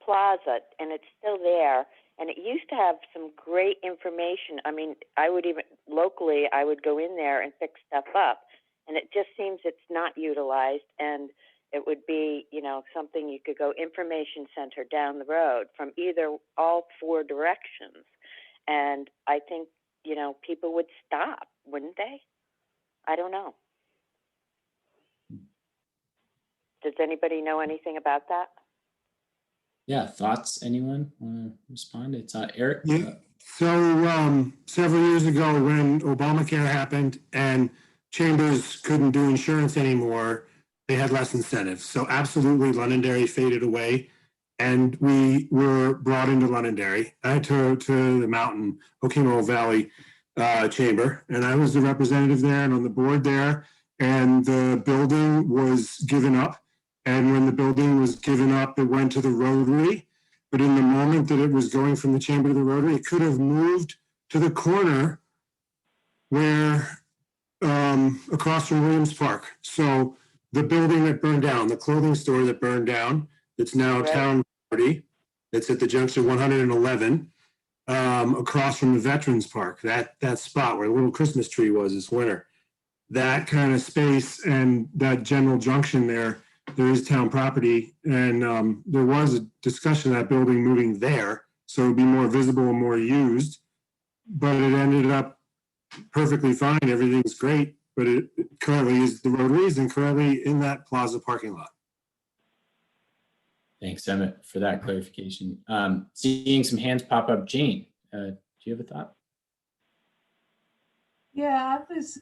plaza, and it's still there. And it used to have some great information. I mean, I would even locally, I would go in there and pick stuff up. And it just seems it's not utilized. And it would be, you know, something you could go information center down the road from either all four directions. And I think, you know, people would stop, wouldn't they? I don't know. Does anybody know anything about that? Yeah, thoughts? Anyone want to respond? It's Eric. Yeah. So several years ago when Obamacare happened and chambers couldn't do insurance anymore, they had less incentives. So absolutely Londonderry faded away and we were brought into Londonderry to the mountain Okemo Valley Chamber. And I was the representative there and on the board there, and the building was given up. And when the building was given up, it went to the Rotary. But in the moment that it was going from the chamber to the Rotary, it could have moved to the corner where, across from Williams Park. So the building that burned down, the clothing store that burned down, that's now town property, that's at the junction 111, across from the Veterans Park, that spot where the little Christmas tree was this winter. That kind of space and that general junction there is town property, and there was a discussion of that building moving there, so it would be more visible and more used, but it ended up perfectly fine. Everything's great, but it currently is the Rotaries and currently in that plaza parking lot. Thanks, Emmett, for that clarification. Seeing some hands pop up. Jane, do you have a thought? Yeah, I was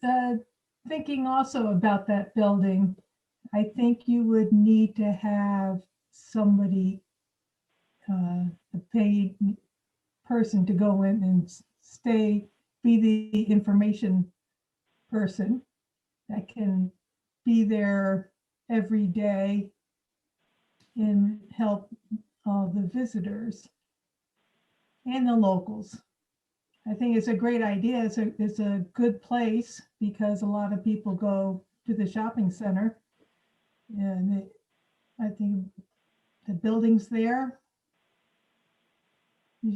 thinking also about that building. I think you would need to have somebody, a paid person to go in and be the information person that can be there every day and help all the visitors and the locals. I think it's a great idea. It's a good place because a lot of people go to the shopping center. And I think the building's there.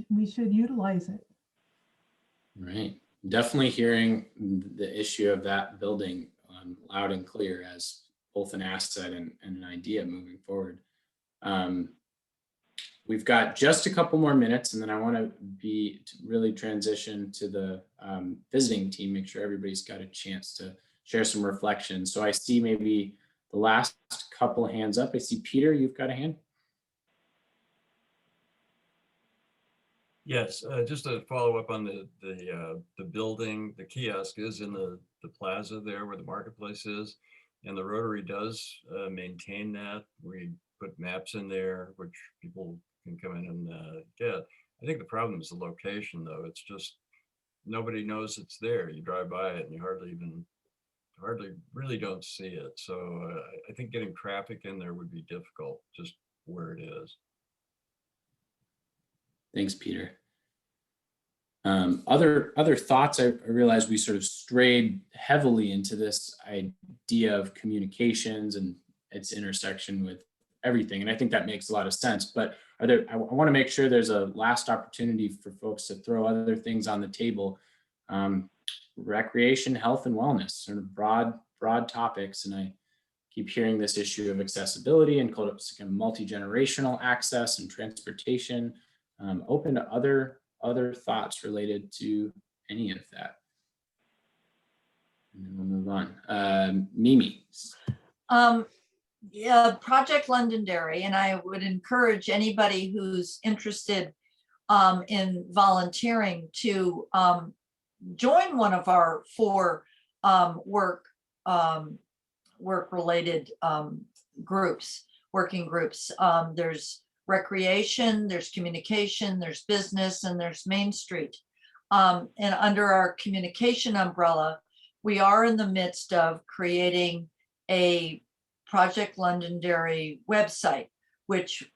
We should utilize it. Right. Definitely hearing the issue of that building loud and clear as both an asset and an idea moving forward. We've got just a couple more minutes, and then I want to really transition to the visiting team, make sure everybody's got a chance to share some reflections. So I see maybe the last couple hands up. I see Peter, you've got a hand. Yes, just to follow up on the building, the kiosk is in the plaza there where the marketplace is, and the Rotary does maintain that. We put maps in there, which people can come in and get. I think the problem is the location, though. It's just nobody knows it's there. You drive by it and you hardly really don't see it. So I think getting traffic in there would be difficult, just where it is. Thanks, Peter. Other thoughts. I realize we sort of strayed heavily into this idea of communications and its intersection with everything, and I think that makes a lot of sense. But I want to make sure there's a last opportunity for folks to throw other things on the table. Recreation, health, and wellness, sort of broad topics, and I keep hearing this issue of accessibility and kind of multi-generational access and transportation. Open to other thoughts related to any of that. And then we'll move on. Mimi. Yeah, Project Londonderry, and I would encourage anybody who's interested, in volunteering to join one of our 4 work-related groups, working groups. There's recreation, there's communication, there's business, and there's Main Street. And under our communication umbrella, we are in the midst of creating a Project Londonderry website, which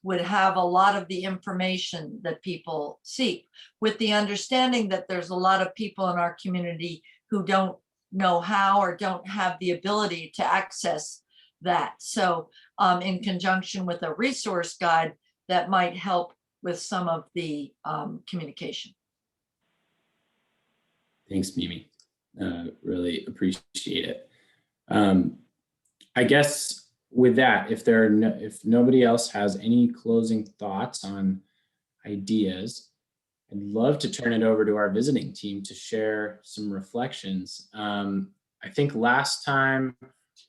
would have a lot of the information that people seek, with the understanding that there's a lot of people in our community who don't know how or don't have the ability to access that. So in conjunction with a resource guide that might help with some of the communication. Thanks, Mimi. Really appreciate it. I guess with that, if nobody else has any closing thoughts on ideas, I'd love to turn it over to our visiting team to share some reflections. I think last time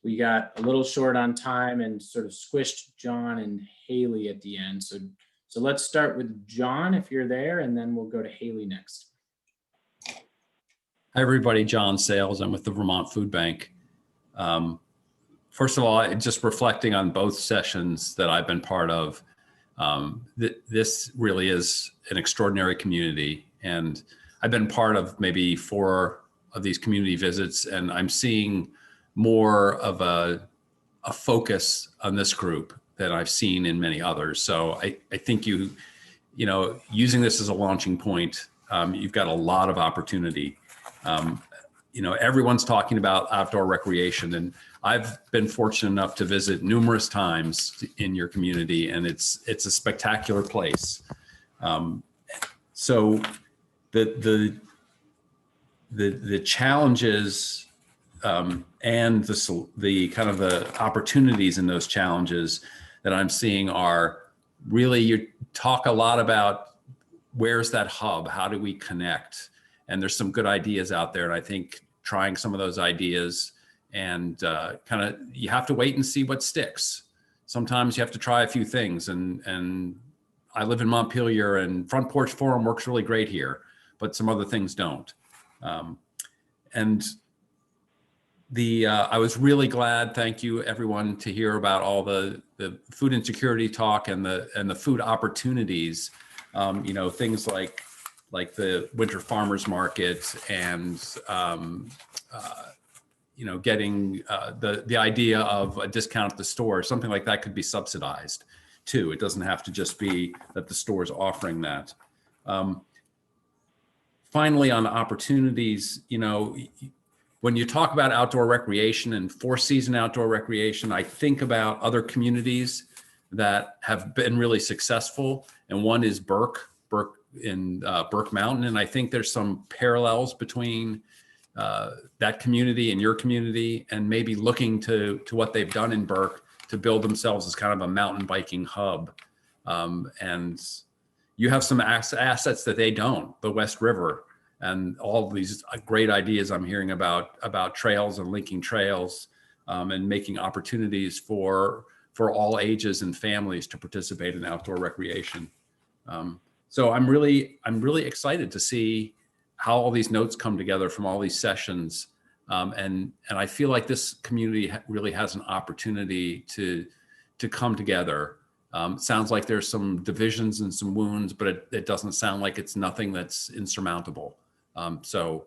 we got a little short on time and sort of squished John and Haley at the end. So let's start with John, if you're there, and then we'll go to Haley next. Hi, everybody. John Sales. I'm with the Vermont Food Bank. First of all, just reflecting on both sessions that I've been part of, this really is an extraordinary community. And I've been part of maybe 4 of these community visits, and I'm seeing more of a focus on this group than I've seen in many others. So I think using this as a launching point, you've got a lot of opportunity. Everyone's talking about outdoor recreation, and I've been fortunate enough to visit numerous times in your community, and it's a spectacular place. So the challenges and the kind of the opportunities in those challenges that I'm seeing are really, you talk a lot about where's that hub, how do we connect? And there's some good ideas out there. And I think trying some of those ideas and you have to wait and see what sticks. Sometimes you have to try a few things. And I live in Montpelier, and Front Porch Forum works really great here, but some other things don't. I was really glad, thank you everyone, to hear about all the food insecurity talk and the food opportunities. Things like the winter farmers market and getting the idea of a discount at the store. Something like that could be subsidized too. It doesn't have to just be that the store is offering that. Finally, on opportunities, when you talk about outdoor recreation and 4-season outdoor recreation, I think about other communities that have been really successful. And one is Burke in Burke Mountain. And I think there's some parallels between that community and your community, and maybe looking to what they've done in Burke to build themselves as kind of a mountain biking hub. And you have some assets that they don't, the West River, and all of these great ideas I'm hearing about trails and linking trails, and making opportunities for all ages and families to participate in outdoor recreation. So I'm really excited to see how all these notes come together from all these sessions. And I feel like this community really has an opportunity to come together. Sounds like there's some divisions and some wounds, but it doesn't sound like it's nothing that's insurmountable. So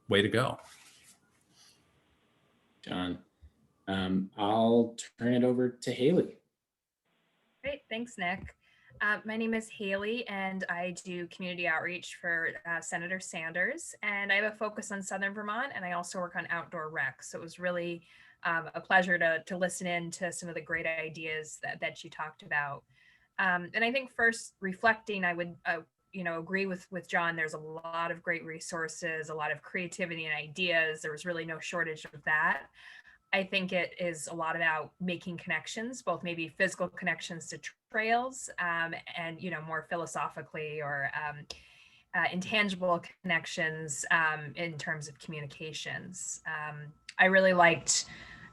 way to go. John, I'll turn it over to Haley. Great, thanks, Nick. My name is Haley, and I do community outreach for Senator Sanders, and I have a focus on Southern Vermont, and I also work on outdoor rec. So it was really a pleasure to listen in to some of the great ideas that you talked about. And I think first, reflecting, I would agree with John. There's a lot of great resources, a lot of creativity and ideas. There was really no shortage of that. I think it is a lot about making connections, both maybe physical connections to trails, and more philosophically or intangible connections in terms of communications. I really liked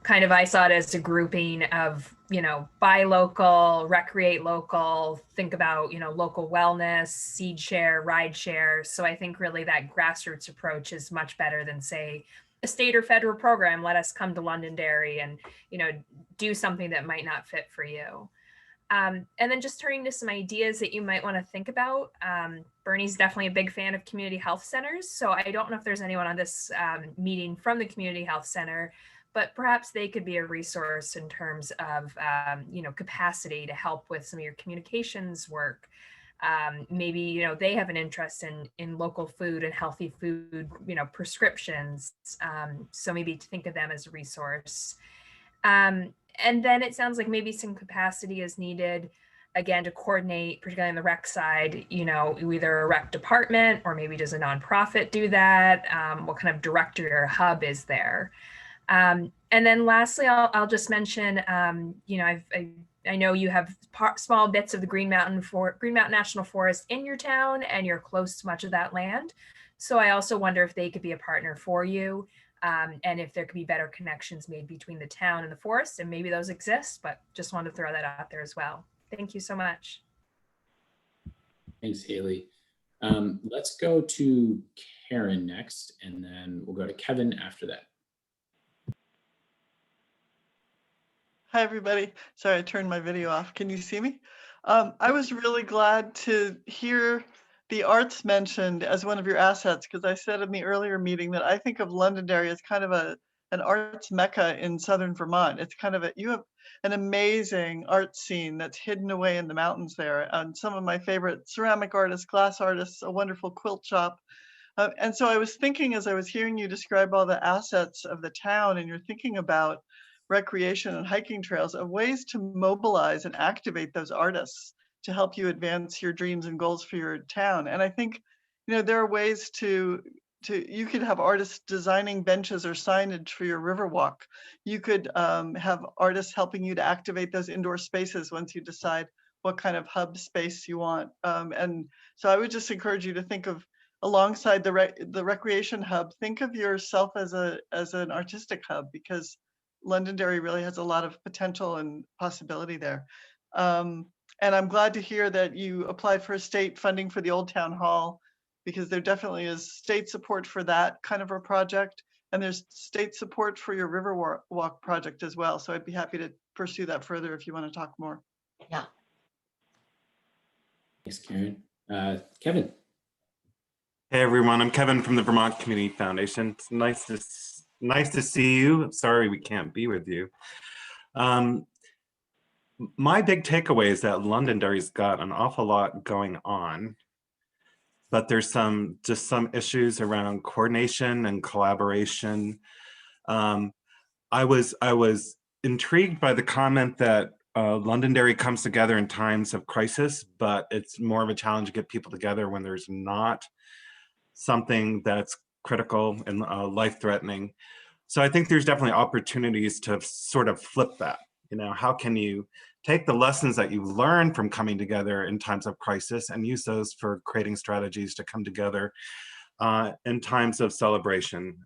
kind of, I saw it as a grouping of, buy local, recreate local, think about, local wellness, seed share, ride share. So I think really that grassroots approach is much better than, say, a state or federal program. Let us come to Londonderry and, do something that might not fit for you. And then just turning to some ideas that you might want to think about. Bernie's definitely a big fan of community health centers. So I don't know if there's anyone on this meeting from the community health center, but perhaps they could be a resource in terms of, capacity to help with some of your communications work. Maybe, they have an interest in local food and healthy food, prescriptions. So maybe to think of them as a resource. And then it sounds like maybe some capacity is needed, again, to coordinate, particularly on the rec side, either a rec department or maybe does a nonprofit do that? What kind of directory or hub is there? And then lastly, I'll just mention, I know you have small bits of the Green Mountain National Forest in your town, and you're close to much of that land. So I also wonder if they could be a partner for you. And if there could be better connections made between the town and the forest, and maybe those exist, but just wanted to throw that out there as well. Thank you so much. Thanks, Haley. Let's go to Karen next, and then we'll go to Kevin after that. Hi, everybody. Sorry, I turned my video off. Can you see me? I was really glad to hear the arts mentioned as one of your assets, because I said in the earlier meeting that I think of Londonderry as kind of an arts mecca in southern Vermont. It's kind of you have an amazing art scene that's hidden away in the mountains there. And some of my favorite ceramic artists, glass artists, a wonderful quilt shop. And so I was thinking, as I was hearing you describe all the assets of the town, and you're thinking about recreation and hiking trails, of ways to mobilize and activate those artists to help you advance your dreams and goals for your town. And I think, there are ways you could have artists designing benches or signage for your Riverwalk. You could have artists helping you to activate those indoor spaces once you decide what kind of hub space you want. And so I would just encourage you to think of, alongside the recreation hub, think of yourself as an artistic hub, because Londonderry really has a lot of potential and possibility there. And I'm glad to hear that you applied for state funding for the Old Town Hall, because there definitely is state support for that kind of a project. And there's state support for your Riverwalk project as well. So I'd be happy to pursue that further if you want to talk more. Yeah. Thanks, Karen. Kevin. Hey, everyone. I'm Kevin from the Vermont Community Foundation. It's nice to see you. Sorry we can't be with you. My big takeaway is that Londonderry's got an awful lot going on, but there's just some issues around coordination and collaboration. I was intrigued by the comment that Londonderry comes together in times of crisis, but it's more of a challenge to get people together when there's not something that's critical and life-threatening. So I think there's definitely opportunities to sort of flip that. How can you take the lessons that you learn from coming together in times of crisis and use those for creating strategies to come together in times of celebration?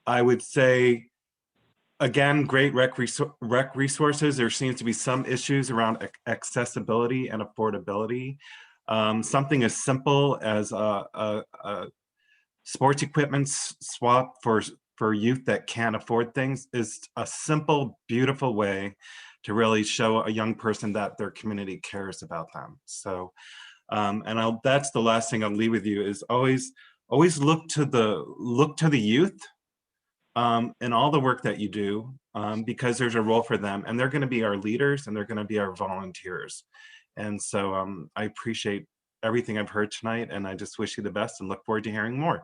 I would say, again, great rec resources. There seems to be some issues around accessibility and affordability. Something as simple as a sports equipment swap for youth that can't afford things is a simple, beautiful way to really show a young person that their community cares about them. So, that's the last thing I'll leave with you, is always look to the youth in all the work that you do, because there's a role for them, and they're going to be our leaders and they're going to be our volunteers. And so I appreciate everything I've heard tonight, and I just wish you the best and look forward to hearing more.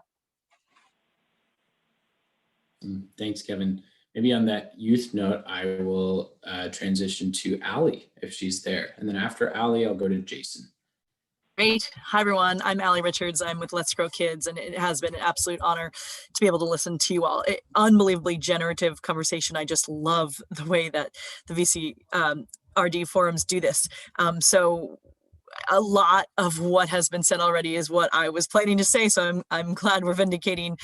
Thanks, Kevin. Maybe on that youth note, I will transition to Allie if she's there. And then after Allie, I'll go to Jason. Great. Hi, everyone. I'm Allie Richards. I'm with Let's Grow Kids, and it has been an absolute honor to be able to listen to you all. Unbelievably generative conversation. I just love the way that the VCRD forums do this. So a lot of what has been said already is what I was planning to say. So I'm glad we're vindicating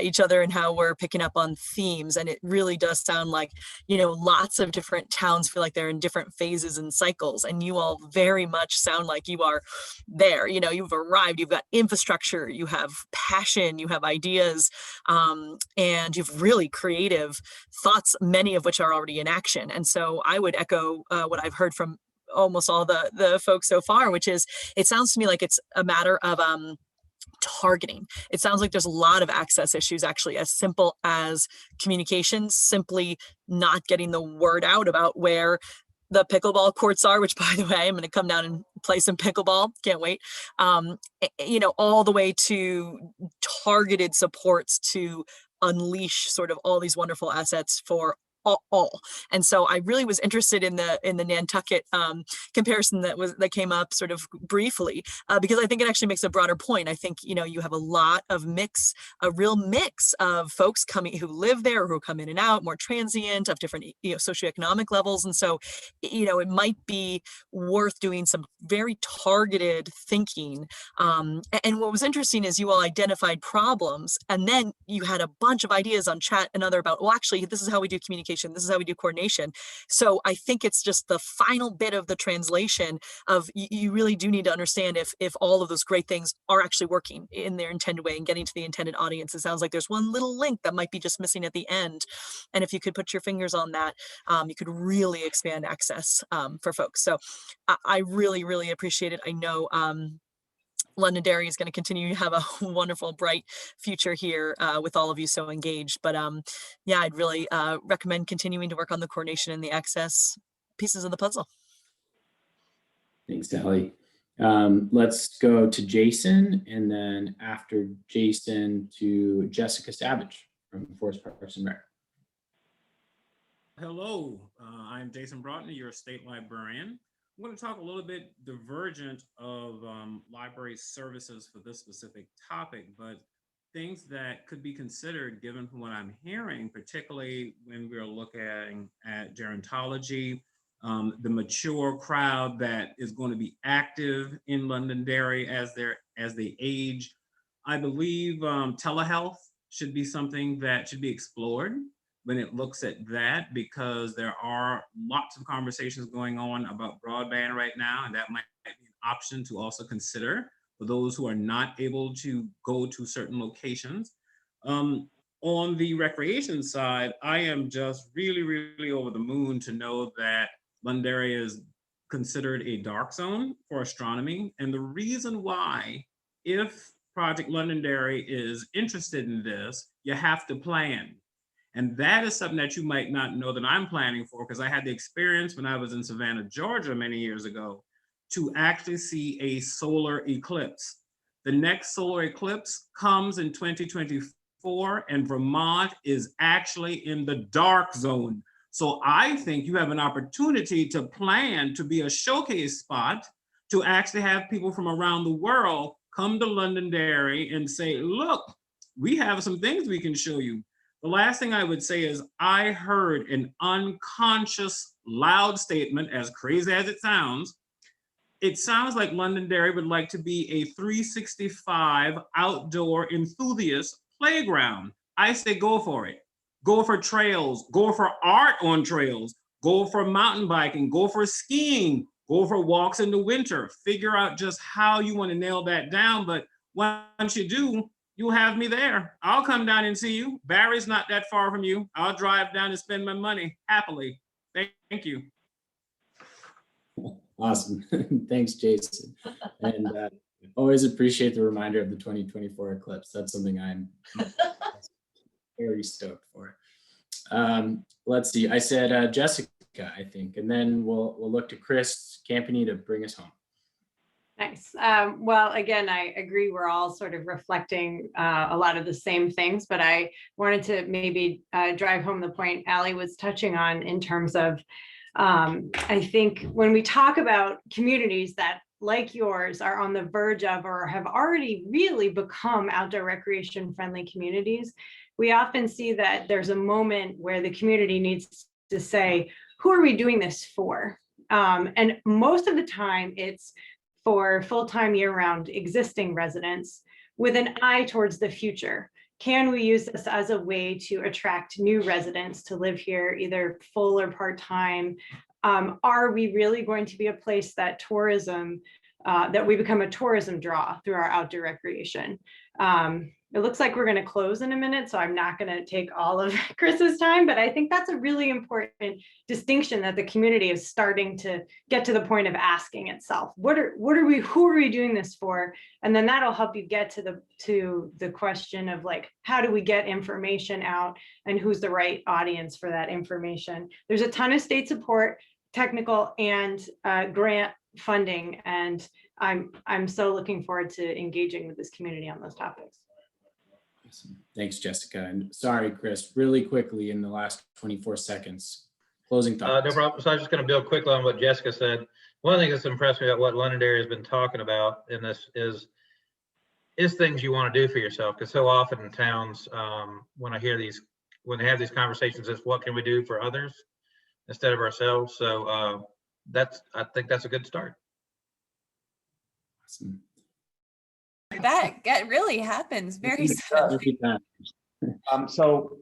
each other and how we're picking up on themes. And it really does sound like, you know, lots of different towns feel like they're in different phases and cycles. And you all very much sound like you are there. You know, you've arrived, you've got infrastructure, you have passion, you have ideas, and you've really creative thoughts, many of which are already in action. And so I would echo what I've heard from almost all the folks so far, which is, it sounds to me like it's a matter of targeting. It sounds like there's a lot of access issues, actually, as simple as communications, simply not getting the word out about where the pickleball courts are, which, by the way, I'm going to come down and play some pickleball. Can't wait. You know, all the way to targeted supports to unleash sort of all these wonderful assets for all. And so I really was interested in the Nantucket comparison that came up sort of briefly, because I think it actually makes a broader point. I think, you know, you have a lot of a real mix of folks coming who live there, who come in and out, more transient, of different, you know, socioeconomic levels. And so, you know, it might be worth doing some very targeted thinking. And what was interesting is you all identified problems, and then you had a bunch of ideas on chat and other about, well, actually, this is how we do communication. This is how we do coordination. So I think it's just the final bit of the translation of you really do need to understand if all of those great things are actually working in their intended way and getting to the intended audience. It sounds like there's one little link that might be just missing at the end. And if you could put your fingers on that, you could really expand access for folks. So I really, really appreciate it. I know Londonderry is going to continue to have a wonderful, bright future here with all of you so engaged. But yeah, I'd really recommend continuing to work on the coordination and the access pieces of the puzzle. Thanks, Ellie. Let's go to Jason, and then after Jason to Jessica Savage from Forest Parks and Rec. Hello, I'm Jason Broughton, your state librarian. I'm going to talk a little bit divergent of library services for this specific topic, but things that could be considered given from what I'm hearing, particularly when we're looking at gerontology, the mature crowd that is going to be active in Londonderry as they age. I believe telehealth should be something that should be explored when it looks at that, because there are lots of conversations going on about broadband right now, and that might be an option to also consider for those who are not able to go to certain locations. On the recreation side, I am just really, really over the moon to know that Londonderry is considered a dark zone for astronomy. And the reason why, if Project Londonderry is interested in this, you have to plan. And that is something that you might not know that I'm planning for, because I had the experience when I was in Savannah, Georgia many years ago, to actually see a solar eclipse. The next solar eclipse comes in 2024, and Vermont is actually in the dark zone. So I think you have an opportunity to plan to be a showcase spot to actually have people from around the world come to Londonderry and say, look, we have some things we can show you. The last thing I would say is I heard an unconscious loud statement, as crazy as it sounds. It sounds like Londonderry would like to be a 365 outdoor enthusiast playground. I say go for it. Go for trails, go for art on trails, go for mountain biking, go for skiing, go for walks in the winter. Figure out just how you want to nail that down. But once you do, you'll have me there. I'll come down and see you. Barry's not that far from you. I'll drive down and spend my money happily. Thank you. Awesome. Thanks, Jason. And always appreciate the reminder of the 2024 eclipse. That's something I'm very stoked for. Let's see. I said Jessica, I think, and then we'll look to Chris Campany to bring us home. Nice. Well, again, I agree. We're all sort of reflecting a lot of the same things, but I wanted to maybe drive home the point Allie was touching on in terms of, I think when we talk about communities that, like yours, are on the verge of or have already really become outdoor recreation friendly communities, we often see that there's a moment where the community needs to say, who are we doing this for? And most of the time it's for full-time year-round existing residents with an eye towards the future. Can we use this as a way to attract new residents to live here, either full or part-time? Are we really going to be a place that tourism, that we become a tourism draw through our outdoor recreation? It looks like we're going to close in a minute, so I'm not going to take all of Chris's time, but I think that's a really important distinction that the community is starting to get to the point of asking itself. Who are we doing this for? And then that'll help you get to the question of like, how do we get information out and who's the right audience for that information? There's a ton of state support, technical and grant funding, and I'm so looking forward to engaging with this community on those topics. Awesome. Thanks, Jessica. And sorry, Chris, really quickly in the last 24 seconds, closing thoughts. No problem. So I was just going to build quickly on what Jessica said. One of the things that's impressed me about what Londonderry has been talking about in this is things you want to do for yourself. Because so often in towns, when I hear these, when they have these conversations, it's what can we do for others instead of ourselves. So I think that's a good start. Awesome. That really happens very soon. So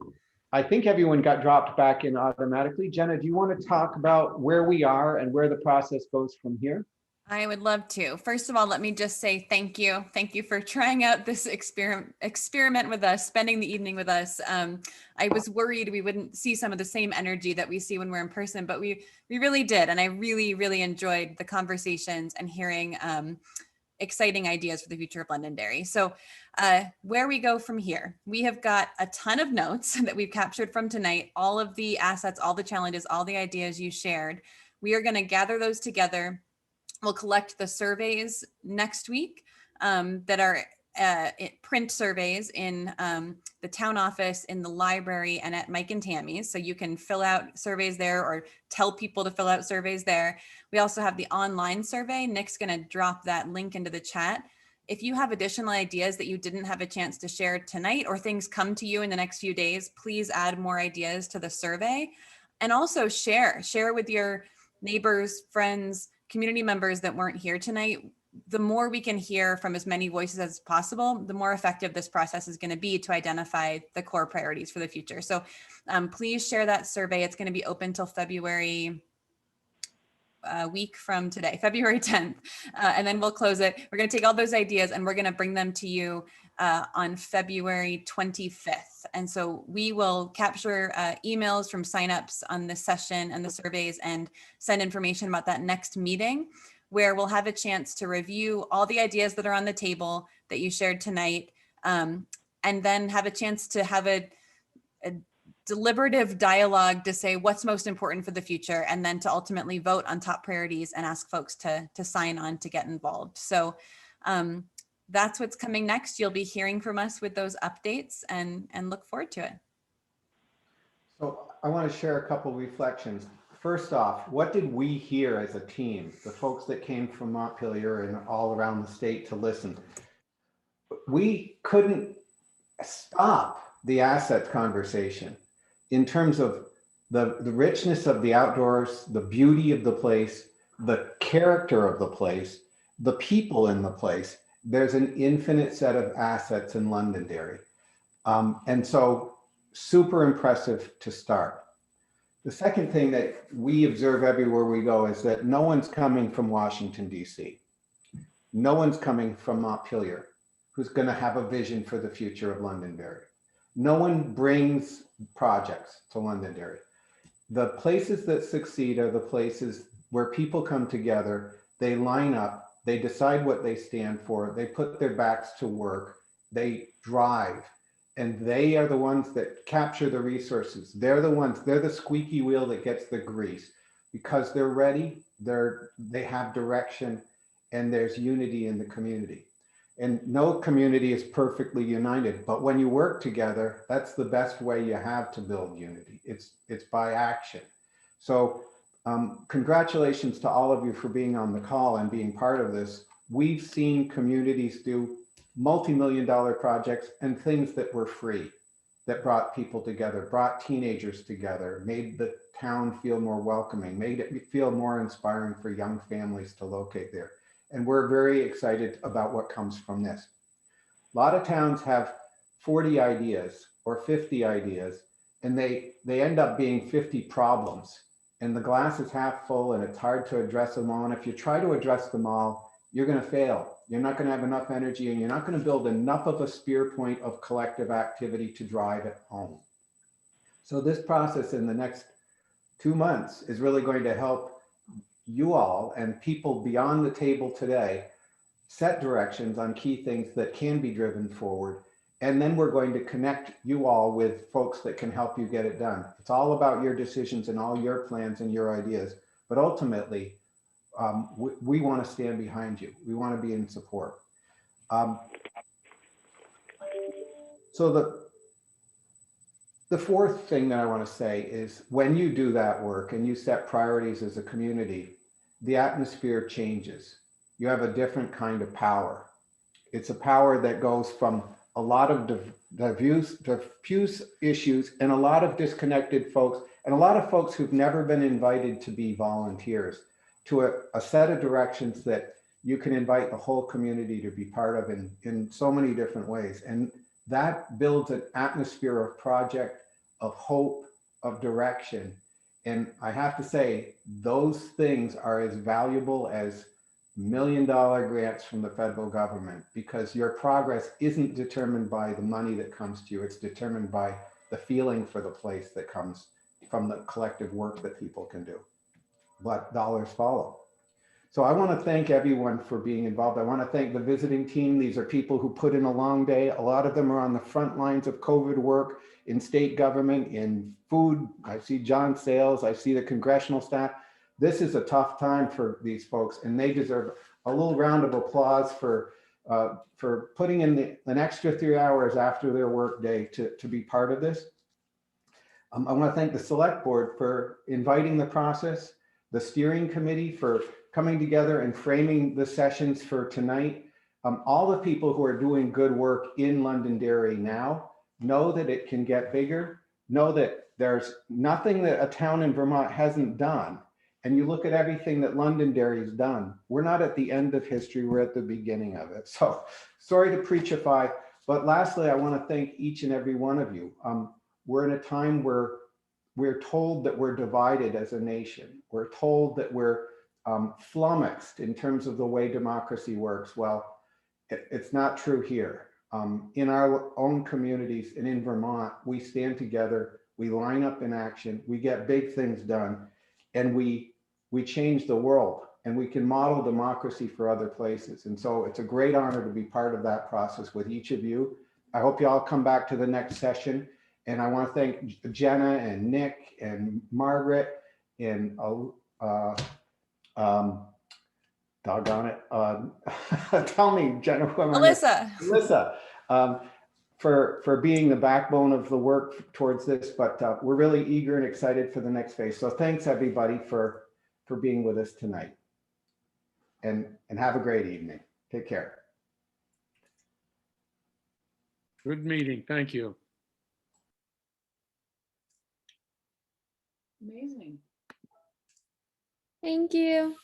I think everyone got dropped back in automatically. Jenna, do you want to talk about where we are and where the process goes from here? I would love to. First of all, let me just say thank you. Thank you for trying out this experiment with us, spending the evening with us. I was worried we wouldn't see some of the same energy that we see when we're in person, but we really did. And I really enjoyed the conversations and hearing exciting ideas for the future of Londonderry. So where we go from here, we have got a ton of notes that we've captured from tonight, all of the assets, all the challenges, all the ideas you shared. We are going to gather those together. We'll collect the surveys next week that are print surveys in the town office, in the library, and at Mike and Tammy's. So you can fill out surveys there or tell people to fill out surveys there. We also have the online survey. Nick's going to drop that link into the chat. If you have additional ideas that you didn't have a chance to share tonight, or things come to you in the next few days, please add more ideas to the survey. And also share with your neighbors, friends, community members that weren't here tonight. The more we can hear from as many voices as possible, the more effective this process is going to be to identify the core priorities for the future. So please share that survey. It's going to be open till February, week from today, February 10th, and then we'll close it. We're going to take all those ideas and we're going to bring them to you on February 25th. And so we will capture emails from signups on this session and the surveys and send information about that next meeting, where we'll have a chance to review all the ideas that are on the table that you shared tonight, and then have a chance to have a deliberative dialogue to say what's most important for the future, and then to ultimately vote on top priorities and ask folks to sign on to get involved. So that's what's coming next. You'll be hearing from us with those updates, and look forward to it. So I want to share a couple reflections. First off, what did we hear as a team, the folks that came from Montpelier and all around the state to listen? We couldn't stop the assets conversation in terms of the richness of the outdoors, the beauty of the place, the character of the place, the people in the place. There's an infinite set of assets in Londonderry. And so super impressive to start. The second thing that we observe everywhere we go is that no one's coming from Washington, D.C. No one's coming from Montpelier who's going to have a vision for the future of Londonderry. No one brings projects to Londonderry. The places that succeed are the places where people come together, they line up, they decide what they stand for, they put their backs to work, they drive. And they are the ones that capture the resources. They're the squeaky wheel that gets the grease, because they're ready, they have direction, and there's unity in the community. And no community is perfectly united, but when you work together, that's the best way you have to build unity. It's by action. So congratulations to all of you for being on the call and being part of this. We've seen communities do multi-million-dollar projects and things that were free, that brought people together, brought teenagers together, made the town feel more welcoming, made it feel more inspiring for young families to locate there. And we're very excited about what comes from this. A lot of towns have 40 ideas or 50 ideas, and they end up being 50 problems. And the glass is half full and it's hard to address them all. And if you try to address them all, you're going to fail. You're not going to have enough energy, and you're not going to build enough of a spear point of collective activity to drive it home. So this process in the next 2 months is really going to help you all and people beyond the table today set directions on key things that can be driven forward. And then we're going to connect you all with folks that can help you get it done. It's all about your decisions and all your plans and your ideas. But ultimately, we want to stand behind you. We want to be in support. So the fourth thing that I want to say is when you do that work and you set priorities as a community, the atmosphere changes. You have a different kind of power. It's a power that goes from a lot of diffuse issues and a lot of disconnected folks and a lot of folks who've never been invited to be volunteers to a set of directions that you can invite the whole community to be part of in so many different ways. And that builds an atmosphere of project, of hope, of direction. And I have to say, those things are as valuable as $1 million grants from the federal government, because your progress isn't determined by the money that comes to you. It's determined by the feeling for the place that comes from the collective work that people can do. But dollars follow. So I want to thank everyone for being involved. I want to thank the visiting team. These are people who put in a long day. A lot of them are on the front lines of COVID work in state government, in food. I see John Sales. I see the congressional staff. This is a tough time for these folks, and they deserve a little round of applause for putting in an extra 3 hours after their work day to be part of this. I want to thank the select board for inviting the process, the steering committee for coming together and framing the sessions for tonight. All the people who are doing good work in Londonderry now know that it can get bigger, know that there's nothing that a town in Vermont hasn't done. And you look at everything that Londonderry's done, we're not at the end of history, we're at the beginning of it. So sorry to preachify, but lastly, I want to thank each and every one of you. We're in a time where we're told that we're divided as a nation. We're told that we're flummoxed in terms of the way democracy works. Well, it's not true here. In our own communities and in Vermont, we stand together, we line up in action, we get big things done, and we change the world, and we can model democracy for other places. And so it's a great honor to be part of that process with each of you. I hope you all come back to the next session. And I want to thank Jenna and Nick and Margaret and doggone it. Tell me, Jenna. Alyssa. For being the backbone of the work towards this, but we're really eager and excited for the next phase. So thanks everybody for being with us tonight. And have a great evening. Take care. Good meeting. Thank you. Amazing. Thank you.